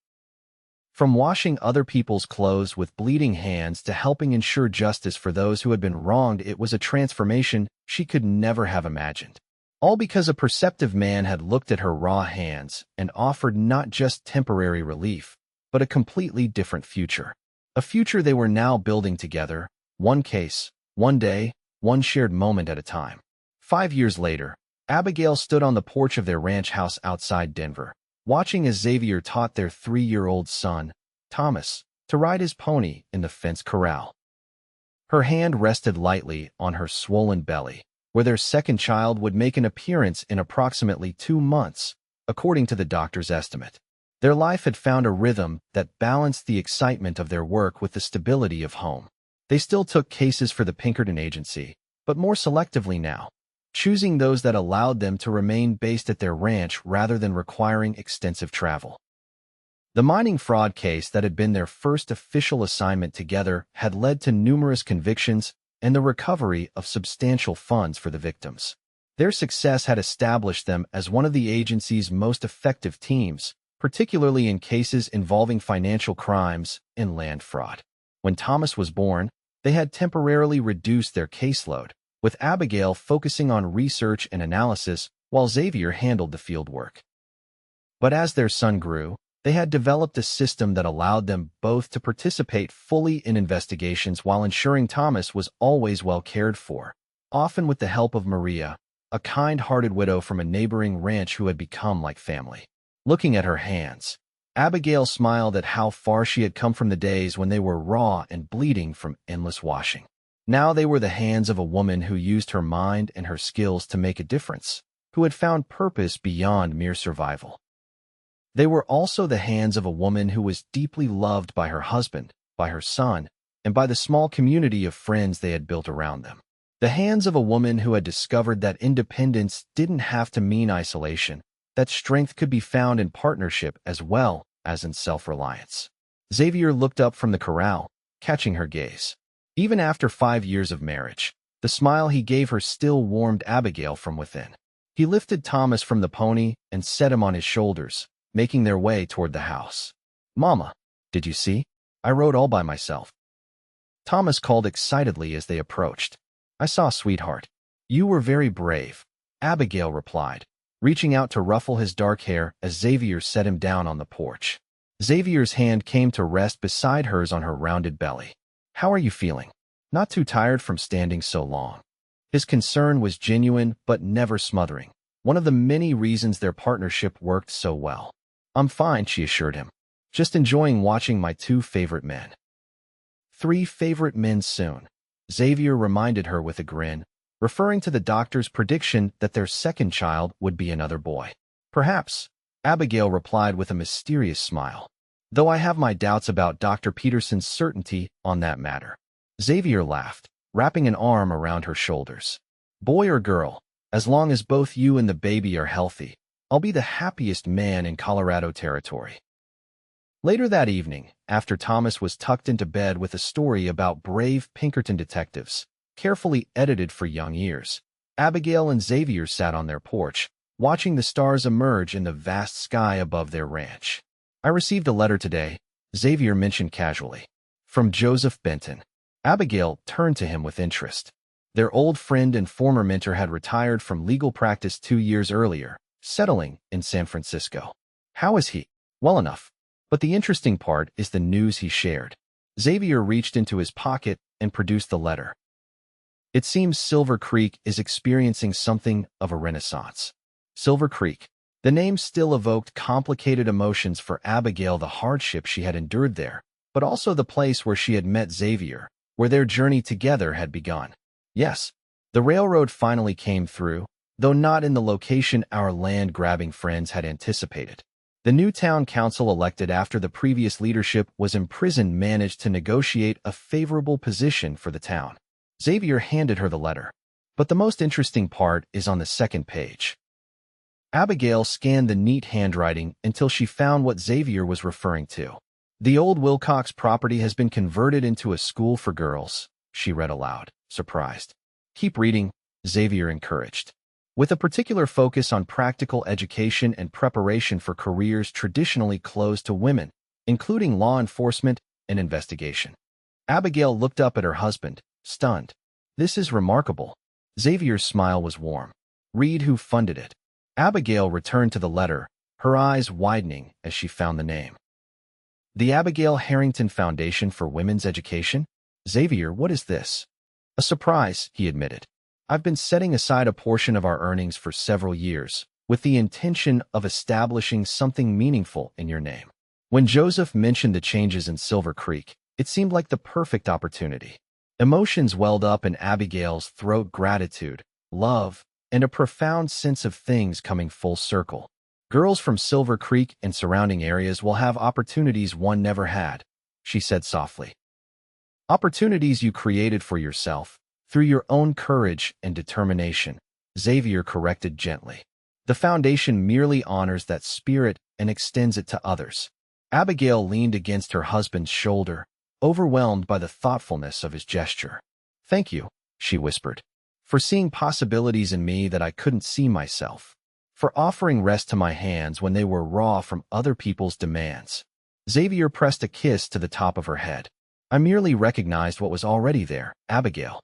From washing other people's clothes with bleeding hands to helping ensure justice for those who had been wronged, it was a transformation she could never have imagined. All because a perceptive man had looked at her raw hands and offered not just temporary relief, but a completely different future. A future they were now building together, one case, one day, one shared moment at a time. 5 years later, Abigail stood on the porch of their ranch house outside Denver, watching as Xavier taught their 3-year-old son, Thomas, to ride his pony in the fenced corral. Her hand rested lightly on her swollen belly, where their second child would make an appearance in approximately 2 months, according to the doctor's estimate. Their life had found a rhythm that balanced the excitement of their work with the stability of home. They still took cases for the Pinkerton Agency, but more selectively now, choosing those that allowed them to remain based at their ranch rather than requiring extensive travel. The mining fraud case that had been their first official assignment together had led to numerous convictions and the recovery of substantial funds for the victims. Their success had established them as one of the agency's most effective teams, particularly in cases involving financial crimes and land fraud. When Thomas was born, they had temporarily reduced their caseload, with Abigail focusing on research and analysis while Xavier handled the field work. But as their son grew, they had developed a system that allowed them both to participate fully in investigations while ensuring Thomas was always well cared for, often with the help of Maria, a kind-hearted widow from a neighboring ranch who had become like family. Looking at her hands, Abigail smiled at how far she had come from the days when they were raw and bleeding from endless washing. Now they were the hands of a woman who used her mind and her skills to make a difference, who had found purpose beyond mere survival. They were also the hands of a woman who was deeply loved by her husband, by her son, and by the small community of friends they had built around them. The hands of a woman who had discovered that independence didn't have to mean isolation, that strength could be found in partnership as well as in self-reliance. Xavier looked up from the corral, catching her gaze. Even after 5 years of marriage, the smile he gave her still warmed Abigail from within. He lifted Thomas from the pony and set him on his shoulders, making their way toward the house. "Mama, did you see? I rode all by myself." Thomas called excitedly as they approached. "I saw, sweetheart. You were very brave," Abigail replied, reaching out to ruffle his dark hair as Xavier set him down on the porch. Xavier's hand came to rest beside hers on her rounded belly. "How are you feeling? Not too tired from standing so long?" His concern was genuine but never smothering, one of the many reasons their partnership worked so well. "I'm fine," she assured him. "Just enjoying watching my 2 favorite men." 3 favorite men soon, Xavier reminded her with a grin, referring to the doctor's prediction that their second child would be another boy. "Perhaps," Abigail replied with a mysterious smile, "though I have my doubts about Dr. Peterson's certainty on that matter." Xavier laughed, wrapping an arm around her shoulders. "Boy or girl, as long as both you and the baby are healthy, I'll be the happiest man in Colorado territory." Later that evening, after Thomas was tucked into bed with a story about brave Pinkerton detectives, carefully edited for young ears, Abigail and Xavier sat on their porch, watching the stars emerge in the vast sky above their ranch. "I received a letter today," Xavier mentioned casually. "From Joseph Benton." Abigail turned to him with interest. Their old friend and former mentor had retired from legal practice 2 years earlier, settling in San Francisco. "How is he?" "Well enough. But the interesting part is the news he shared." Xavier reached into his pocket and produced the letter. "It seems Silver Creek is experiencing something of a renaissance." Silver Creek. The name still evoked complicated emotions for Abigail, the hardship she had endured there, but also the place where she had met Xavier, where their journey together had begun. Yes, the railroad finally came through, though not in the location our land-grabbing friends had anticipated. The new town council elected after the previous leadership was imprisoned managed to negotiate a favorable position for the town. Xavier handed her the letter. But the most interesting part is on the second page. Abigail scanned the neat handwriting until she found what Xavier was referring to. "The old Wilcox property has been converted into a school for girls," she read aloud, surprised. "Keep reading," Xavier encouraged. "With a particular focus on practical education and preparation for careers traditionally closed to women, including law enforcement and investigation." Abigail looked up at her husband, stunned. "This is remarkable." Xavier's smile was warm. "Read who funded it." Abigail returned to the letter, her eyes widening as she found the name. "The Abigail Harrington Foundation for Women's Education?" "Xavier, what is this?" "A surprise," he admitted. "I've been setting aside a portion of our earnings for several years, with the intention of establishing something meaningful in your name." When Joseph mentioned the changes in Silver Creek, it seemed like the perfect opportunity. Emotions welled up in Abigail's throat: gratitude, love, and a profound sense of things coming full circle. "Girls from Silver Creek and surrounding areas will have opportunities one never had," she said softly. "Opportunities you created for yourself, through your own courage and determination," Xavier corrected gently. "The foundation merely honors that spirit and extends it to others." Abigail leaned against her husband's shoulder, overwhelmed by the thoughtfulness of his gesture. "Thank you," she whispered, "for seeing possibilities in me that I couldn't see myself, for offering rest to my hands when they were raw from other people's demands." Xavier pressed a kiss to the top of her head. "I merely recognized what was already there, Abigail.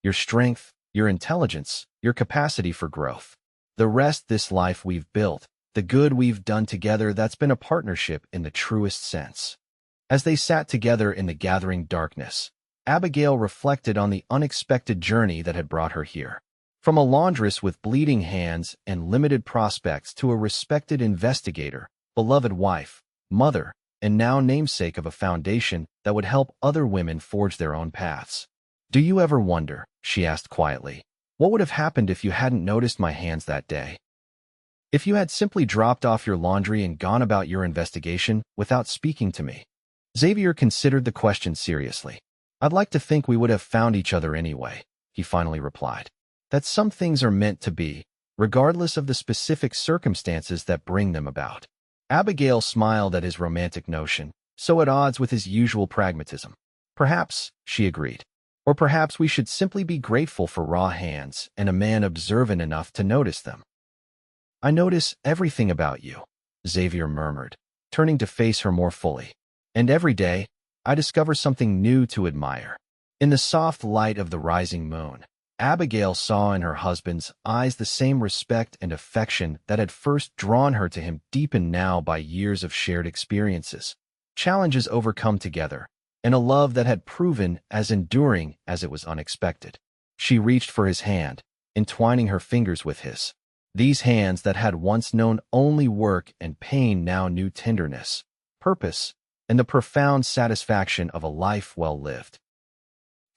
Your strength, your intelligence, your capacity for growth. The rest, this life we've built, the good we've done together, that's been a partnership in the truest sense." As they sat together in the gathering darkness, Abigail reflected on the unexpected journey that had brought her here. From a laundress with bleeding hands and limited prospects to a respected investigator, beloved wife, mother, and now namesake of a foundation that would help other women forge their own paths. "Do you ever wonder," she asked quietly, "what would have happened if you hadn't noticed my hands that day? If you had simply dropped off your laundry and gone about your investigation without speaking to me?" Xavier considered the question seriously. "I'd like to think we would have found each other anyway," he finally replied. "That some things are meant to be, regardless of the specific circumstances that bring them about." Abigail smiled at his romantic notion, so at odds with his usual pragmatism. "Perhaps," she agreed. "Or perhaps we should simply be grateful for raw hands and a man observant enough to notice them." "I notice everything about you," Xavier murmured, turning to face her more fully. "And every day, I discover something new to admire." In the soft light of the rising moon, Abigail saw in her husband's eyes the same respect and affection that had first drawn her to him, deepened now by years of shared experiences, challenges overcome together, and a love that had proven as enduring as it was unexpected. She reached for his hand, entwining her fingers with his. These hands that had once known only work and pain now knew tenderness, purpose, and the profound satisfaction of a life well lived.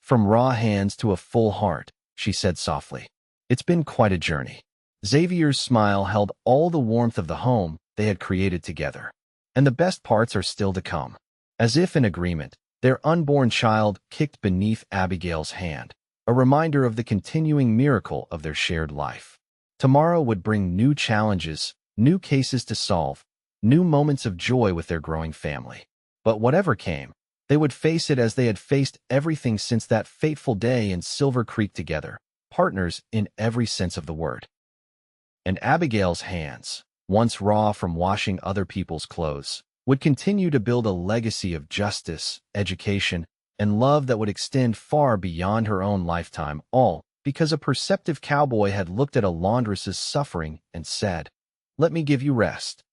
"From raw hands to a full heart," she said softly. "It's been quite a journey." Xavier's smile held all the warmth of the home they had created together. "And the best parts are still to come." As if in agreement, their unborn child kicked beneath Abigail's hand, a reminder of the continuing miracle of their shared life. Tomorrow would bring new challenges, new cases to solve, new moments of joy with their growing family. But whatever came, they would face it as they had faced everything since that fateful day in Silver Creek together, partners in every sense of the word. And Abigail's hands, once raw from washing other people's clothes, would continue to build a legacy of justice, education, and love that would extend far beyond her own lifetime, all because a perceptive cowboy had looked at a laundress's suffering and said, "Let me give you rest."